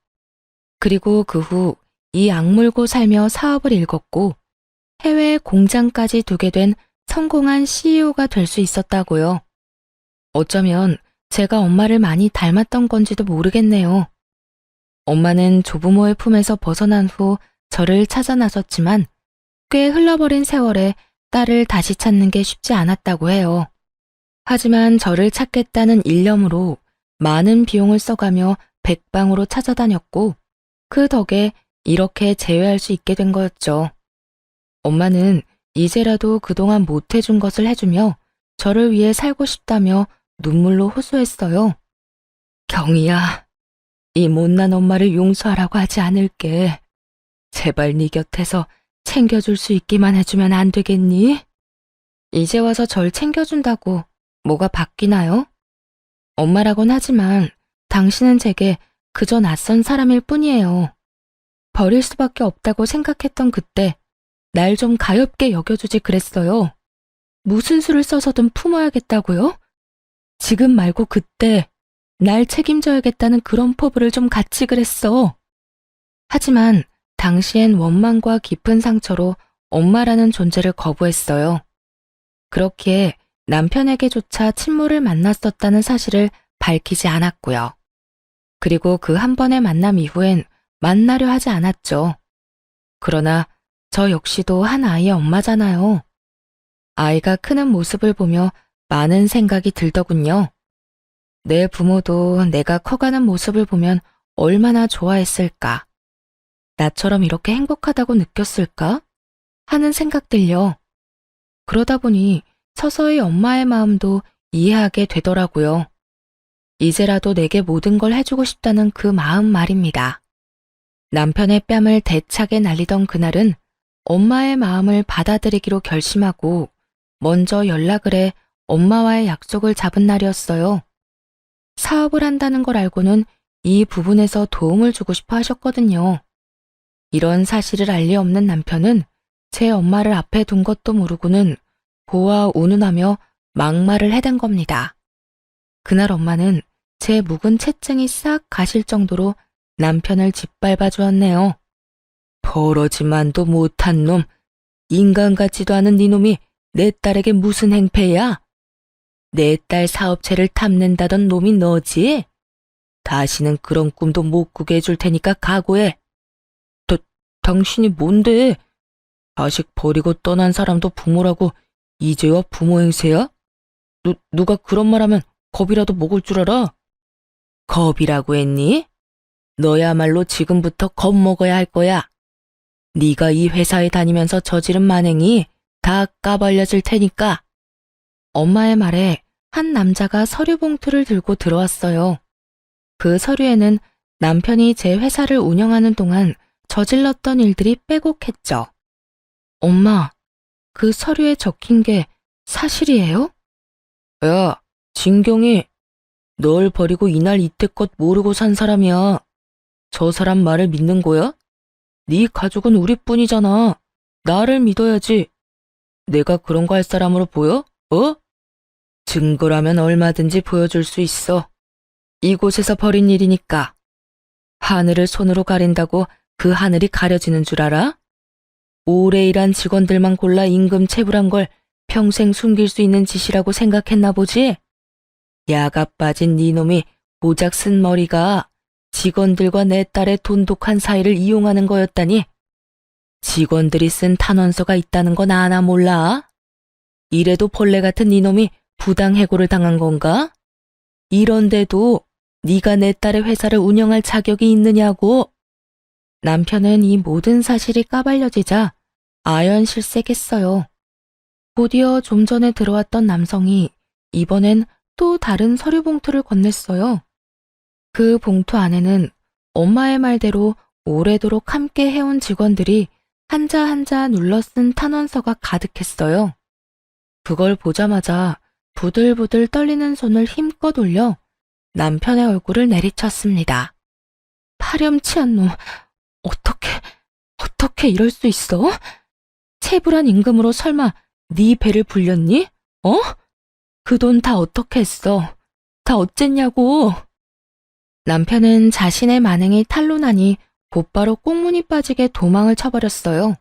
Speaker 1: 그리고 그 후 이 악물고 살며 사업을 일궜고 해외 공장까지 두게 된 성공한 CEO가 될 수 있었다고요. 어쩌면 제가 엄마를 많이 닮았던 건지도 모르겠네요. 엄마는 조부모의 품에서 벗어난 후 저를 찾아 나섰지만 꽤 흘러버린 세월에 딸을 다시 찾는 게 쉽지 않았다고 해요. 하지만 저를 찾겠다는 일념으로 많은 비용을 써가며 백방으로 찾아다녔고 그 덕에 이렇게 재회할 수 있게 된 거였죠. 엄마는 이제라도 그동안 못해준 것을 해주며 저를 위해 살고 싶다며 눈물로 호소했어요. 경이야, 이 못난 엄마를 용서하라고 하지 않을게. 제발 네 곁에서 챙겨줄 수 있기만 해주면 안 되겠니? 이제 와서 절 챙겨준다고 뭐가 바뀌나요? 엄마라곤 하지만 당신은 제게 그저 낯선 사람일 뿐이에요. 버릴 수밖에 없다고 생각했던 그때 날 좀 가엾게 여겨주지 그랬어요. 무슨 수를 써서든 품어야겠다고요? 지금 말고 그때 날 책임져야겠다는 그런 포부를 좀 갖지 그랬어. 하지만 당시엔 원망과 깊은 상처로 엄마라는 존재를 거부했어요. 그렇기에 남편에게조차 친모를 만났었다는 사실을 밝히지 않았고요. 그리고 그 한 번의 만남 이후엔 만나려 하지 않았죠. 그러나 저 역시도 한 아이의 엄마잖아요. 아이가 크는 모습을 보며 많은 생각이 들더군요. 내 부모도 내가 커가는 모습을 보면 얼마나 좋아했을까? 나처럼 이렇게 행복하다고 느꼈을까? 하는 생각들요. 그러다 보니 서서히 엄마의 마음도 이해하게 되더라고요. 이제라도 내게 모든 걸 해주고 싶다는 그 마음 말입니다. 남편의 뺨을 대차게 날리던 그날은 엄마의 마음을 받아들이기로 결심하고 먼저 연락을 해 엄마와의 약속을 잡은 날이었어요. 사업을 한다는 걸 알고는 이 부분에서 도움을 주고 싶어 하셨거든요. 이런 사실을 알 리 없는 남편은 제 엄마를 앞에 둔 것도 모르고는 보아 운운하며 막말을 해댄 겁니다. 그날 엄마는 제 묵은 체증이 싹 가실 정도로 남편을 짓밟아 주었네요. 버러지만도 못한 놈, 인간 같지도 않은 네 놈이 내 딸에게 무슨 행패야? 내 딸 사업체를 탐낸다던 놈이 너지? 다시는 그런 꿈도 못 꾸게 해줄 테니까 각오해. 당신이 뭔데? 자식 버리고 떠난 사람도 부모라고 이제와 부모 행세야? 누가 그런 말하면 겁이라도 먹을 줄 알아? 겁이라고 했니? 너야말로 지금부터 겁먹어야 할 거야. 네가 이 회사에 다니면서 저지른 만행이 다 까발려질 테니까. 엄마의 말에 한 남자가 서류 봉투를 들고 들어왔어요. 그 서류에는 남편이 제 회사를 운영하는 동안 저질렀던 일들이 빼곡했죠. 엄마, 그 서류에 적힌 게 사실이에요? 야, 진경이 널 버리고 이날 이때껏 모르고 산 사람이야. 저 사람 말을 믿는 거야? 네 가족은 우리뿐이잖아. 나를 믿어야지. 내가 그런 거 할 사람으로 보여? 어? 증거라면 얼마든지 보여줄 수 있어. 이곳에서 벌인 일이니까. 하늘을 손으로 가린다고 그 하늘이 가려지는 줄 알아? 오래 일한 직원들만 골라 임금 체불한 걸 평생 숨길 수 있는 짓이라고 생각했나 보지? 야가 빠진 네 놈이 고작 쓴 머리가 직원들과 내 딸의 돈독한 사이를 이용하는 거였다니. 직원들이 쓴 탄원서가 있다는 건 아나 몰라? 이래도 벌레 같은 네 놈이 부당해고를 당한 건가? 이런데도 네가 내 딸의 회사를 운영할 자격이 있느냐고. 남편은 이 모든 사실이 까발려지자 아연실색했어요. 곧이어 좀 전에 들어왔던 남성이 이번엔 또 다른 서류 봉투를 건넸어요. 그 봉투 안에는 엄마의 말대로 오래도록 함께 해온 직원들이 한자 한자 눌러 쓴 탄원서가 가득했어요. 그걸 보자마자 부들부들 떨리는 손을 힘껏 올려 남편의 얼굴을 내리쳤습니다. 파렴치한 놈, 어떻게 이럴 수 있어? 체불한 임금으로 설마 네 배를 불렸니? 어? 그 돈 다 어떻게 했어? 다 어쨌냐고? 남편은 자신의 만행이 탄로 나니 곧바로 꽁무니 빠지게 도망을 쳐버렸어요.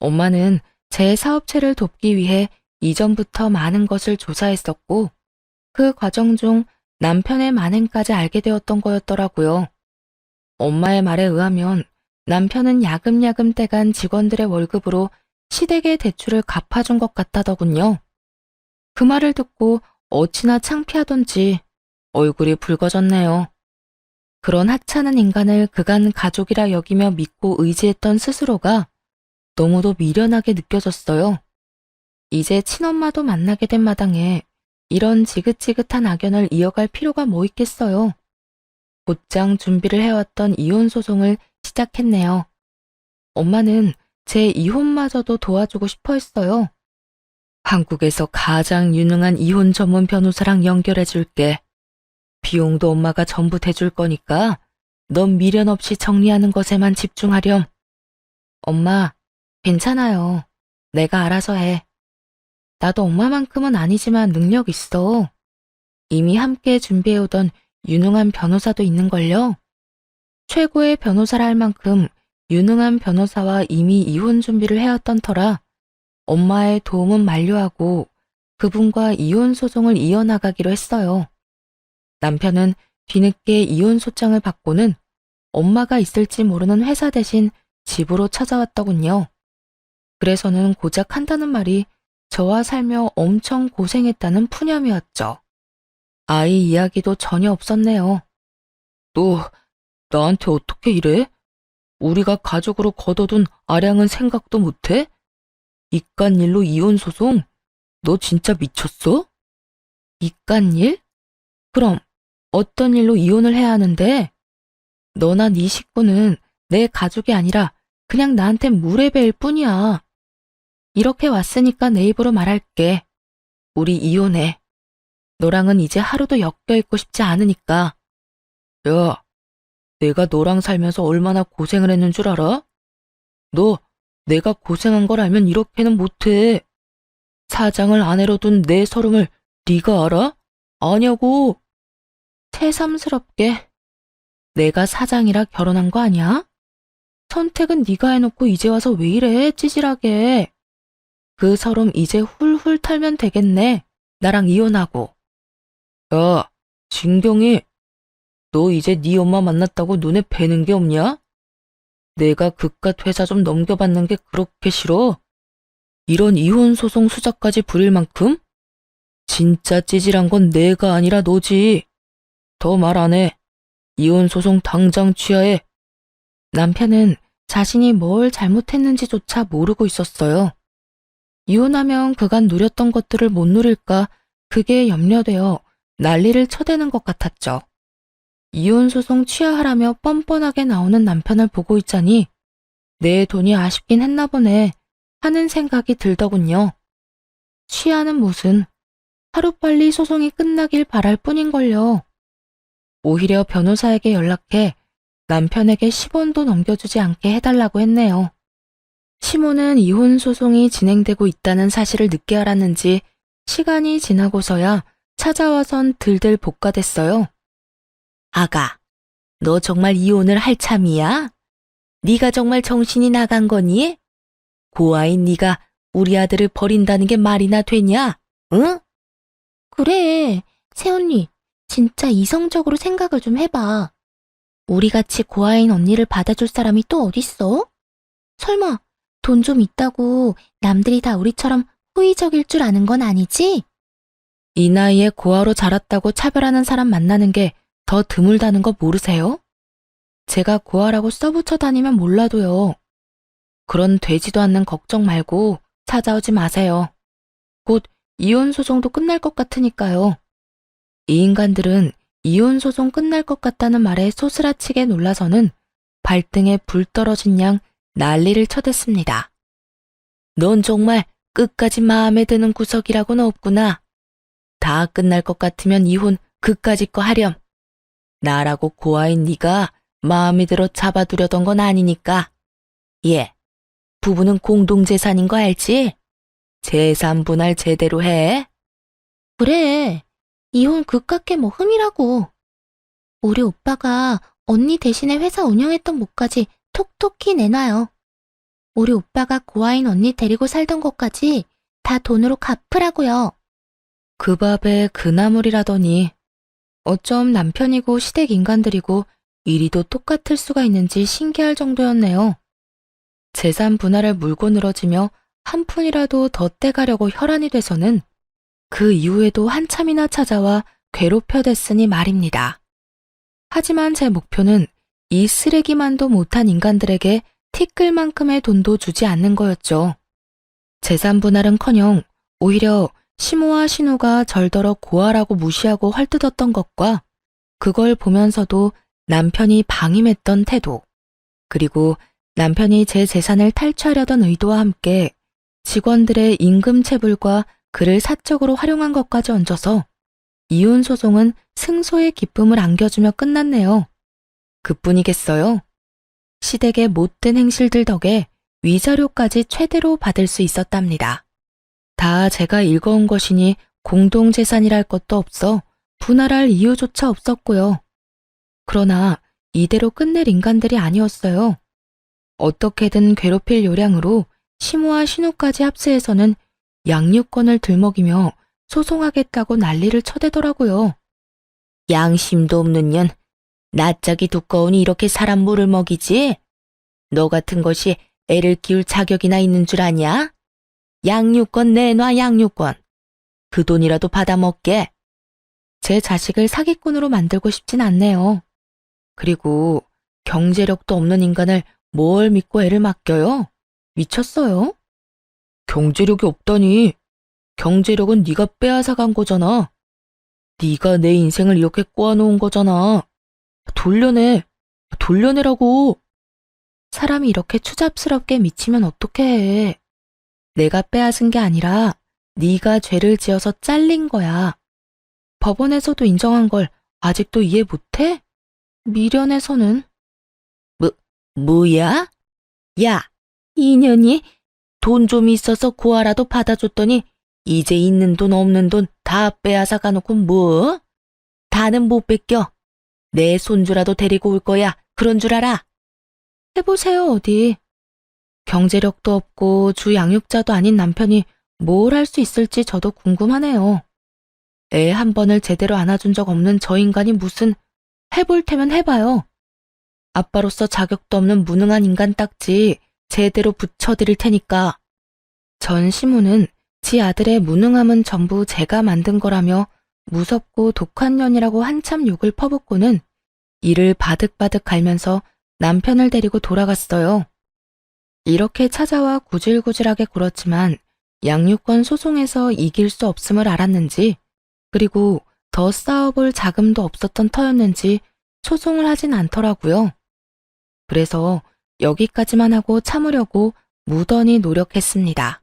Speaker 1: 엄마는 제 사업체를 돕기 위해 이전부터 많은 것을 조사했었고 그 과정 중 남편의 만행까지 알게 되었던 거였더라고요. 엄마의 말에 의하면 남편은 야금야금 떼간 직원들의 월급으로 시댁의 대출을 갚아준 것 같다더군요. 그 말을 듣고 어찌나 창피하던지 얼굴이 붉어졌네요. 그런 하찮은 인간을 그간 가족이라 여기며 믿고 의지했던 스스로가 너무도 미련하게 느껴졌어요. 이제 친엄마도 만나게 된 마당에 이런 지긋지긋한 악연을 이어갈 필요가 뭐 있겠어요. 곧장 준비를 해왔던 이혼 소송을 시작했네요. 엄마는 제 이혼마저도 도와주고 싶어 했어요. 한국에서 가장 유능한 이혼 전문 변호사랑 연결해 줄게. 비용도 엄마가 전부 대줄 거니까 넌 미련 없이 정리하는 것에만 집중하렴. 엄마, 괜찮아요. 내가 알아서 해. 나도 엄마만큼은 아니지만 능력 있어. 이미 함께 준비해오던 유능한 변호사도 있는걸요. 최고의 변호사라 할 만큼 유능한 변호사와 이미 이혼 준비를 해왔던 터라 엄마의 도움은 만료하고 그분과 이혼 소송을 이어나가기로 했어요. 남편은 뒤늦게 이혼 소장을 받고는 엄마가 있을지 모르는 회사 대신 집으로 찾아왔더군요. 그래서는 고작 한다는 말이 저와 살며 엄청 고생했다는 푸념이었죠. 아이 이야기도 전혀 없었네요. 너 나한테 어떻게 이래? 우리가 가족으로 거둬둔 아량은 생각도 못해? 이깟일로 이혼 소송? 너 진짜 미쳤어? 이깟일? 그럼 어떤 일로 이혼을 해야 하는데? 너나 네 식구는 내 가족이 아니라 그냥 나한테 물의배일 뿐이야. 이렇게 왔으니까 내 입으로 말할게. 우리 이혼해. 너랑은 이제 하루도 엮여있고 싶지 않으니까. 야, 내가 너랑 살면서 얼마나 고생을 했는 줄 알아? 너 내가 고생한 걸 알면 이렇게는 못해. 사장을 아내로 둔 내 서름을 네가 알아? 아냐고. 새삼스럽게 내가 사장이라 결혼한 거 아니야? 선택은 네가 해놓고 이제 와서 왜 이래 찌질하게. 그 서름 이제 훌훌 털면 되겠네. 나랑 이혼하고. 야, 진경이, 너 이제 네 엄마 만났다고 눈에 뵈는 게 없냐? 내가 그깟 회사 좀 넘겨받는 게 그렇게 싫어? 이런 이혼 소송 수작까지 부릴 만큼? 진짜 찌질한 건 내가 아니라 너지. 더 말 안 해. 이혼 소송 당장 취하해. 남편은 자신이 뭘 잘못했는지조차 모르고 있었어요. 이혼하면 그간 누렸던 것들을 못 누릴까 그게 염려되어 난리를 쳐대는 것 같았죠. 이혼 소송 취하하라며 뻔뻔하게 나오는 남편을 보고 있자니 내 돈이 아쉽긴 했나 보네 하는 생각이 들더군요. 취하는 무슨, 하루빨리 소송이 끝나길 바랄 뿐인걸요. 오히려 변호사에게 연락해 남편에게 10원도 넘겨주지 않게 해달라고 했네요. 시모는 이혼 소송이 진행되고 있다는 사실을 늦게 알았는지 시간이 지나고서야 찾아와선 들들 볶아댔어요. 아가, 너 정말 이혼을 할 참이야? 네가 정말 정신이 나간 거니? 고아인 네가 우리 아들을 버린다는 게 말이나 되냐? 응? 그래, 새언니, 진짜 이성적으로 생각을 좀 해봐. 우리같이 고아인 언니를 받아줄 사람이 또 어딨어? 설마 돈 좀 있다고 남들이 다 우리처럼 호의적일 줄 아는 건 아니지? 이 나이에 고아로 자랐다고 차별하는 사람 만나는 게 더 드물다는 거 모르세요? 제가 고아라고 써붙여 다니면 몰라도요. 그런 되지도 않는 걱정 말고 찾아오지 마세요. 곧 이혼 소송도 끝날 것 같으니까요. 이 인간들은 이혼 소송 끝날 것 같다는 말에 소스라치게 놀라서는 발등에 불 떨어진 양 난리를 쳐댔습니다. 넌 정말 끝까지 마음에 드는 구석이라고는 없구나. 다 끝날 것 같으면 이혼 그까짓 거 하렴. 나라고 고아인 네가 마음에 들어 잡아두려던 건 아니니까. 예, 부부는 공동재산인 거 알지? 재산 분할 제대로 해. 그래, 이혼 그깟게 뭐 흠이라고. 우리 오빠가 언니 대신에 회사 운영했던 몫까지 톡톡히 내놔요. 우리 오빠가 고아인 언니 데리고 살던 것까지 다 돈으로 갚으라고요. 그 밥에 그 나물이라더니 어쩜 남편이고 시댁 인간들이고 이리도 똑같을 수가 있는지 신기할 정도였네요. 재산 분할을 물고 늘어지며 한 푼이라도 더 떼가려고 혈안이 돼서는 그 이후에도 한참이나 찾아와 괴롭혀댔으니 말입니다. 하지만 제 목표는 이 쓰레기만도 못한 인간들에게 티끌만큼의 돈도 주지 않는 거였죠. 재산 분할은커녕 오히려 시모와 신우가 절더러 고아라고 무시하고 헐뜯었던 것과 그걸 보면서도 남편이 방임했던 태도, 그리고 남편이 제 재산을 탈취하려던 의도와 함께 직원들의 임금 체불과 그를 사적으로 활용한 것까지 얹어서 이혼 소송은 승소의 기쁨을 안겨주며 끝났네요. 그뿐이겠어요. 시댁의 못된 행실들 덕에 위자료까지 최대로 받을 수 있었답니다. 다 제가 읽어온 것이니 공동재산이랄 것도 없어 분할할 이유조차 없었고요. 그러나 이대로 끝낼 인간들이 아니었어요. 어떻게든 괴롭힐 요량으로 시모와 신우까지 합세해서는 양육권을 들먹이며 소송하겠다고 난리를 쳐대더라고요. 양심도 없는 년, 낯짝이 두꺼우니 이렇게 사람 물을 먹이지? 너 같은 것이 애를 키울 자격이나 있는 줄 아냐? 양육권 내놔, 양육권. 그 돈이라도 받아먹게. 제 자식을 사기꾼으로 만들고 싶진 않네요. 그리고 경제력도 없는 인간을 뭘 믿고 애를 맡겨요? 미쳤어요? 경제력이 없다니. 경제력은 네가 빼앗아간 거잖아. 네가 내 인생을 이렇게 꼬아놓은 거잖아. 돌려내. 돌려내라고. 사람이 이렇게 추잡스럽게 미치면 어떻게 해. 내가 빼앗은 게 아니라 네가 죄를 지어서 잘린 거야. 법원에서도 인정한 걸 아직도 이해 못해? 미련에서는. 뭐야? 야, 이년이 돈 좀 있어서 고아라도 받아줬더니 이제 있는 돈 없는 돈 다 빼앗아 가놓고 뭐? 다는 못 뺏겨. 내 손주라도 데리고 올 거야. 그런 줄 알아? 해보세요, 어디. 경제력도 없고 주 양육자도 아닌 남편이 뭘 할 수 있을지 저도 궁금하네요. 애 한 번을 제대로 안아준 적 없는 저 인간이 무슨 해볼 테면 해봐요. 아빠로서 자격도 없는 무능한 인간 딱지 제대로 붙여드릴 테니까. 전 시무는 지 아들의 무능함은 전부 제가 만든 거라며 무섭고 독한 년이라고 한참 욕을 퍼붓고는 이를 바득바득 갈면서 남편을 데리고 돌아갔어요. 이렇게 찾아와 구질구질하게 굴었지만 양육권 소송에서 이길 수 없음을 알았는지, 그리고 더 싸워볼 자금도 없었던 터였는지 소송을 하진 않더라고요. 그래서 여기까지만 하고 참으려고 무던히 노력했습니다.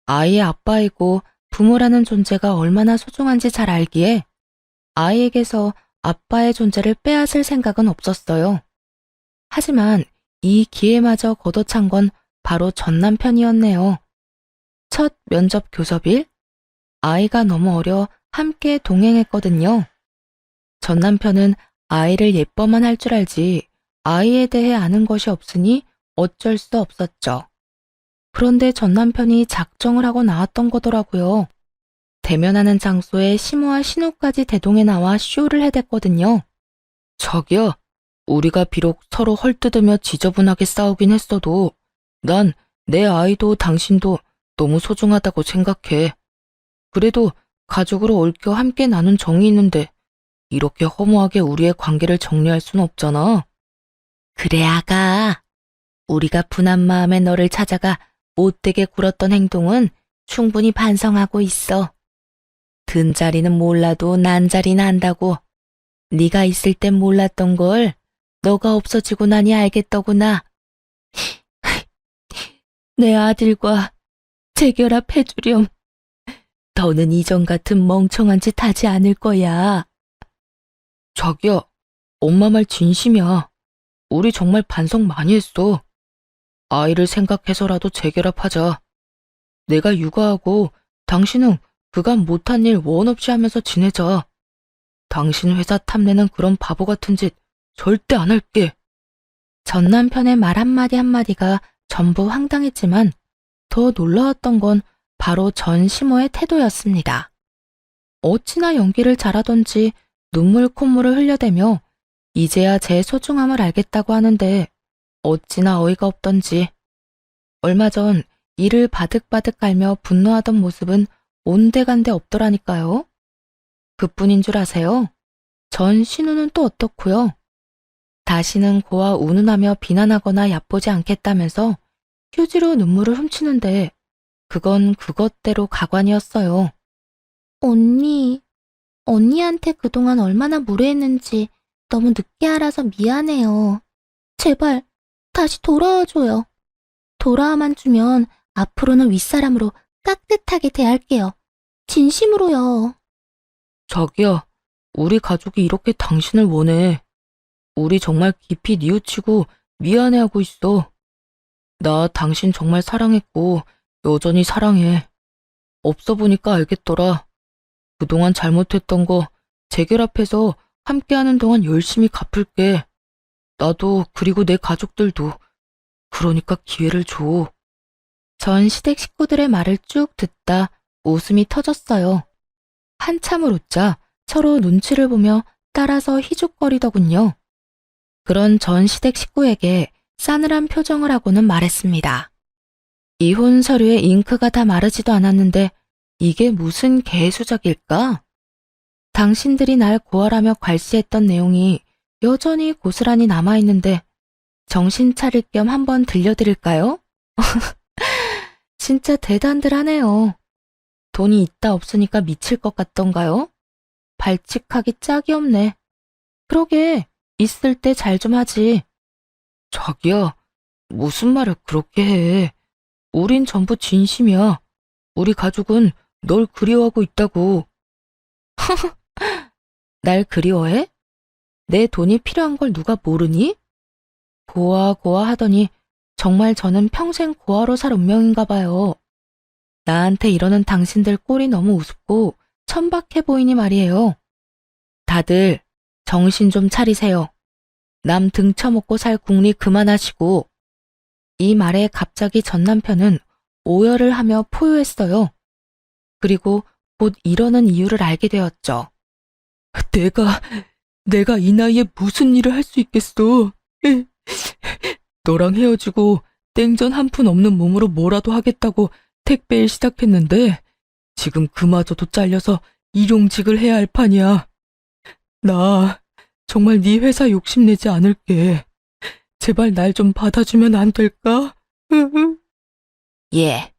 Speaker 1: 아이의 아빠이고 부모라는 존재가 얼마나 소중한지 잘 알기에 아이에게서 아빠의 존재를 빼앗을 생각은 없었어요. 하지만 이 기회마저 걷어찬 건 바로 전 남편이었네요. 첫 면접 교섭일, 아이가 너무 어려 함께 동행했거든요. 전 남편은 아이를 예뻐만 할 줄 알지 아이에 대해 아는 것이 없으니 어쩔 수 없었죠. 그런데 전 남편이 작정을 하고 나왔던 거더라고요. 대면하는 장소에 시모와 신우까지 대동해 나와 쇼를 해댔거든요. 자기야, 우리가 비록 서로 헐뜯으며 지저분하게 싸우긴 했어도 난 내 아이도 당신도 너무 소중하다고 생각해. 그래도 가족으로 얽혀 함께 나눈 정이 있는데 이렇게 허무하게 우리의 관계를 정리할 순 없잖아. 그래, 아가. 우리가 분한 마음에 너를 찾아가 못되게 굴었던 행동은 충분히 반성하고 있어. 든 자리는 몰라도 난 자리는 안다고. 네가 있을 땐 몰랐던 걸 너가 없어지고 나니 알겠더구나. 내 아들과 재결합해주렴. 더는 이전 같은 멍청한 짓 하지 않을 거야. 자기야, 엄마 말 진심이야. 우리 정말 반성 많이 했어. 아이를 생각해서라도 재결합하자. 내가 육아하고 당신은 그간 못한 일 원 없이 하면서 지내자. 당신 회사 탐내는 그런 바보 같은 짓 절대 안 할게. 전 남편의 말 한마디 한마디가 전부 황당했지만 더 놀라웠던 건 바로 전 시모의 태도였습니다. 어찌나 연기를 잘하던지 눈물 콧물을 흘려대며 이제야 제 소중함을 알겠다고 하는데 어찌나 어이가 없던지. 얼마 전 이를 바득바득 갈며 분노하던 모습은 온데간데 없더라니까요. 그뿐인 줄 아세요? 전 신우는 또 어떻고요? 다시는 고아 운운하며 비난하거나 얕보지 않겠다면서 휴지로 눈물을 훔치는데 그건 그것대로 가관이었어요. 언니한테 그동안 얼마나 무례했는지 너무 늦게 알아서 미안해요. 제발 다시 돌아와줘요. 돌아와만 주면 앞으로는 윗사람으로 깍듯하게 대할게요. 진심으로요. 자기야, 우리 가족이 이렇게 당신을 원해. 우리 정말 깊이 뉘우치고 미안해하고 있어. 나 당신 정말 사랑했고 여전히 사랑해. 없어 보니까 알겠더라. 그동안 잘못했던 거 재결합해서 함께하는 동안 열심히 갚을게. 나도 그리고 내 가족들도. 그러니까 기회를 줘. 전 시댁 식구들의 말을 쭉 듣다 웃음이 터졌어요. 한참을 웃자 서로 눈치를 보며 따라서 희죽거리더군요. 그런 전 시댁 식구에게 싸늘한 표정을 하고는 말했습니다. 이혼 서류에 잉크가 다 마르지도 않았는데 이게 무슨 개수작일까? 당신들이 날 고발하며 괄시했던 내용이 여전히 고스란히 남아있는데 정신 차릴 겸 한번 들려드릴까요? 진짜 대단들 하네요. 돈이 있다 없으니까 미칠 것 같던가요? 발칙하기 짝이 없네. 그러게, 있을 때 잘 좀 하지. 자기야, 무슨 말을 그렇게 해. 우린 전부 진심이야. 우리 가족은 널 그리워하고 있다고. 날 그리워해? 내 돈이 필요한 걸 누가 모르니? 고아 하더니 정말 저는 평생 고아로 살 운명인가 봐요. 나한테 이러는 당신들 꼴이 너무 우습고 천박해 보이니 말이에요. 다들 정신 좀 차리세요. 남 등쳐먹고 살 궁리 그만하시고. 이 말에 갑자기 전 남편은 오열을 하며 포효했어요. 그리고 곧 이러는 이유를 알게 되었죠. 내가 이 나이에 무슨 일을 할 수 있겠어. 너랑 헤어지고 땡전 한 푼 없는 몸으로 뭐라도 하겠다고 택배일 시작했는데 지금 그마저도 잘려서 일용직을 해야 할 판이야. 나 정말 네 회사 욕심내지 않을게. 제발 날 좀 받아주면 안 될까? 예,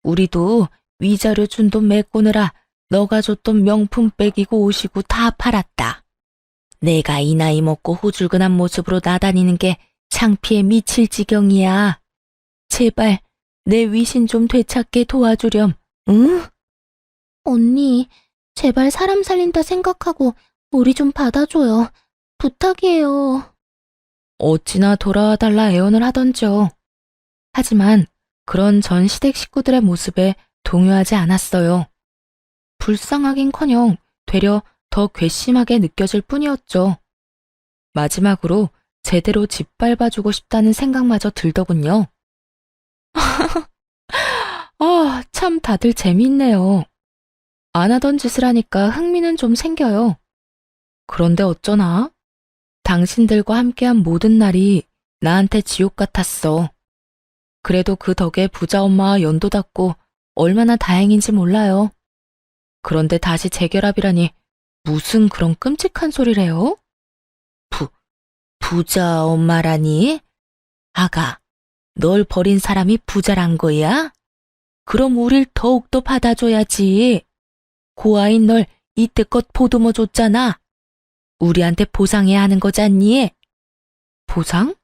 Speaker 1: 우리도 위자료 준 돈 메꾸느라 너가 줬던 명품 백이고 옷이고 다 팔았다. 내가 이 나이 먹고 후줄근한 모습으로 나다니는 게 창피해 미칠 지경이야. 제발 내 위신 좀 되찾게 도와주렴, 응? 언니, 제발 사람 살린다 생각하고 우리 좀 받아줘요. 부탁이에요. 어찌나 돌아와달라 애원을 하던지요. 하지만 그런 전 시댁 식구들의 모습에 동요하지 않았어요. 불쌍하긴커녕 되려 더 괘씸하게 느껴질 뿐이었죠. 마지막으로 제대로 짓밟아주고 싶다는 생각마저 들더군요. 참 다들 재미있네요. 안 하던 짓을 하니까 흥미는 좀 생겨요. 그런데 어쩌나? 당신들과 함께한 모든 날이 나한테 지옥 같았어. 그래도 그 덕에 부자 엄마와 연도 닿고 얼마나 다행인지 몰라요. 그런데 다시 재결합이라니 무슨 그런 끔찍한 소리래요? 부자 엄마라니? 아가, 널 버린 사람이 부자란 거야? 그럼 우릴 더욱더 받아줘야지. 고아인 널 이때껏 보듬어 줬잖아. 우리한테 보상해야 하는 거잖니? 보상?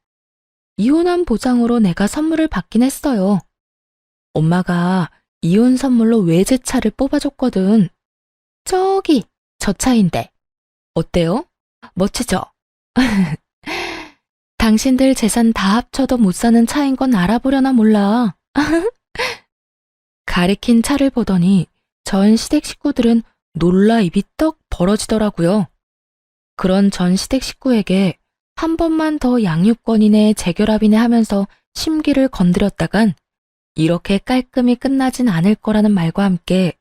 Speaker 1: 이혼한 보상으로 내가 선물을 받긴 했어요. 엄마가 이혼 선물로 외제차를 뽑아줬거든. 저기, 저 차인데. 어때요? 멋지죠? 당신들 재산 다 합쳐도 못 사는 차인 건 알아보려나 몰라. 가리킨 차를 보더니 전 시댁 식구들은 놀라 입이 떡 벌어지더라고요. 그런 전 시댁 식구에게 한 번만 더 양육권이네 재결합이네 하면서 심기를 건드렸다간 이렇게 깔끔히 끝나진 않을 거라는 말과 함께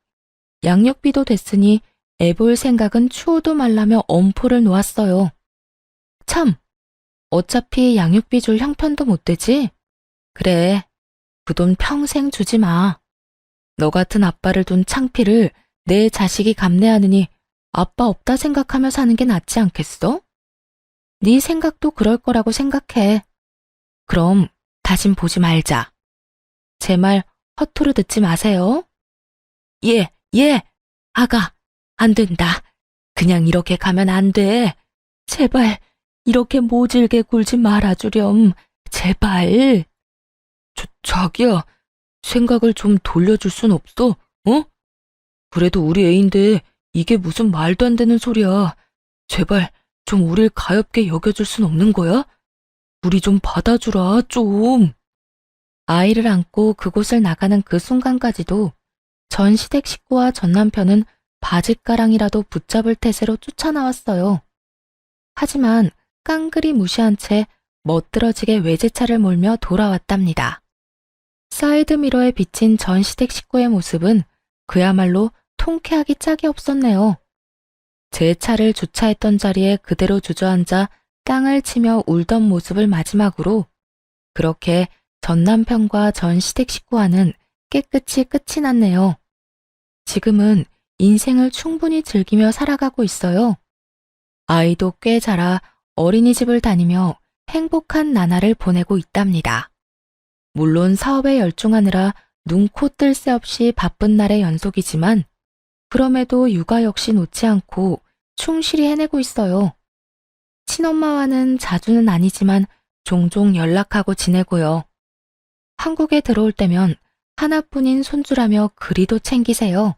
Speaker 1: 양육비도 됐으니 애볼 생각은 추호도 말라며 엄포를 놓았어요. 참, 어차피 양육비 줄 형편도 못 되지? 그래, 그 돈 평생 주지 마. 너 같은 아빠를 둔 창피를 내 자식이 감내하느니 아빠 없다 생각하며 사는 게 낫지 않겠어? 네 생각도 그럴 거라고 생각해. 그럼 다신 보지 말자. 제 말 허투루 듣지 마세요. 예, 아가, 안 된다. 그냥 이렇게 가면 안 돼. 제발 이렇게 모질게 굴지 말아주렴. 제발. 자기야, 생각을 좀 돌려줄 순 없어? 어? 그래도 우리 애인데 이게 무슨 말도 안 되는 소리야. 제발 좀 우릴 가엾게 여겨줄 순 없는 거야? 우리 좀 받아주라, 좀. 아이를 안고 그곳을 나가는 그 순간까지도 전 시댁 식구와 전 남편은 바짓가랑이라도 붙잡을 태세로 쫓아나왔어요. 하지만 깡그리 무시한 채 멋들어지게 외제차를 몰며 돌아왔답니다. 사이드미러에 비친 전 시댁 식구의 모습은 그야말로 통쾌하기 짝이 없었네요. 제 차를 주차했던 자리에 그대로 주저앉아 땅을 치며 울던 모습을 마지막으로 그렇게 전 남편과 전 시댁 식구와는 깨끗이 끝이 났네요. 지금은 인생을 충분히 즐기며 살아가고 있어요. 아이도 꽤 자라 어린이집을 다니며 행복한 나날을 보내고 있답니다. 물론 사업에 열중하느라 눈코 뜰 새 없이 바쁜 날의 연속이지만 그럼에도 육아 역시 놓지 않고 충실히 해내고 있어요. 친엄마와는 자주는 아니지만 종종 연락하고 지내고요. 한국에 들어올 때면 하나뿐인 손주라며 그리도 챙기세요.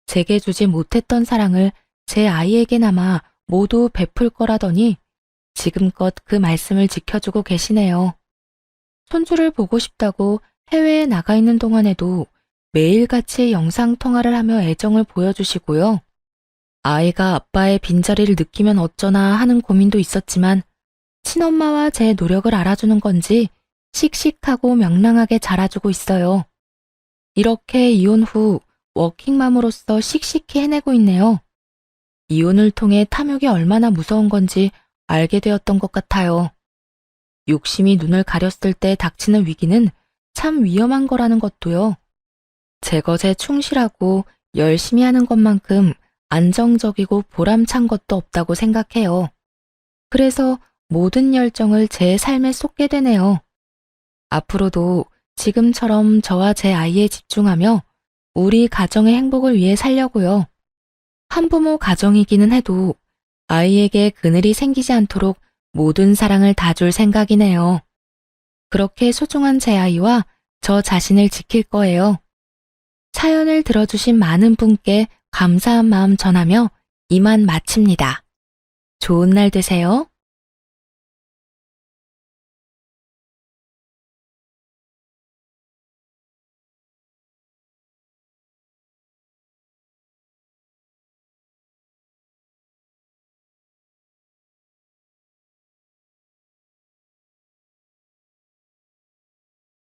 Speaker 1: 제게 주지 못했던 사랑을 제 아이에게나마 모두 베풀 거라더니 지금껏 그 말씀을 지켜주고 계시네요. 손주를 보고 싶다고 해외에 나가 있는 동안에도 매일같이 영상통화를 하며 애정을 보여주시고요. 아이가 아빠의 빈자리를 느끼면 어쩌나 하는 고민도 있었지만 친엄마와 제 노력을 알아주는 건지 씩씩하고 명랑하게 자라주고 있어요. 이렇게 이혼 후 워킹맘으로서 씩씩히 해내고 있네요. 이혼을 통해 탐욕이 얼마나 무서운 건지 알게 되었던 것 같아요. 욕심이 눈을 가렸을 때 닥치는 위기는 참 위험한 거라는 것도요. 제 것에 충실하고 열심히 하는 것만큼 안정적이고 보람찬 것도 없다고 생각해요. 그래서 모든 열정을 제 삶에 쏟게 되네요. 앞으로도 지금처럼 저와 제 아이에 집중하며 우리 가정의 행복을 위해 살려고요. 한부모 가정이기는 해도 아이에게 그늘이 생기지 않도록 모든 사랑을 다 줄 생각이네요. 그렇게 소중한 제 아이와 저 자신을 지킬 거예요. 사연을 들어주신 많은 분께 감사한 마음 전하며 이만 마칩니다. 좋은 날 되세요.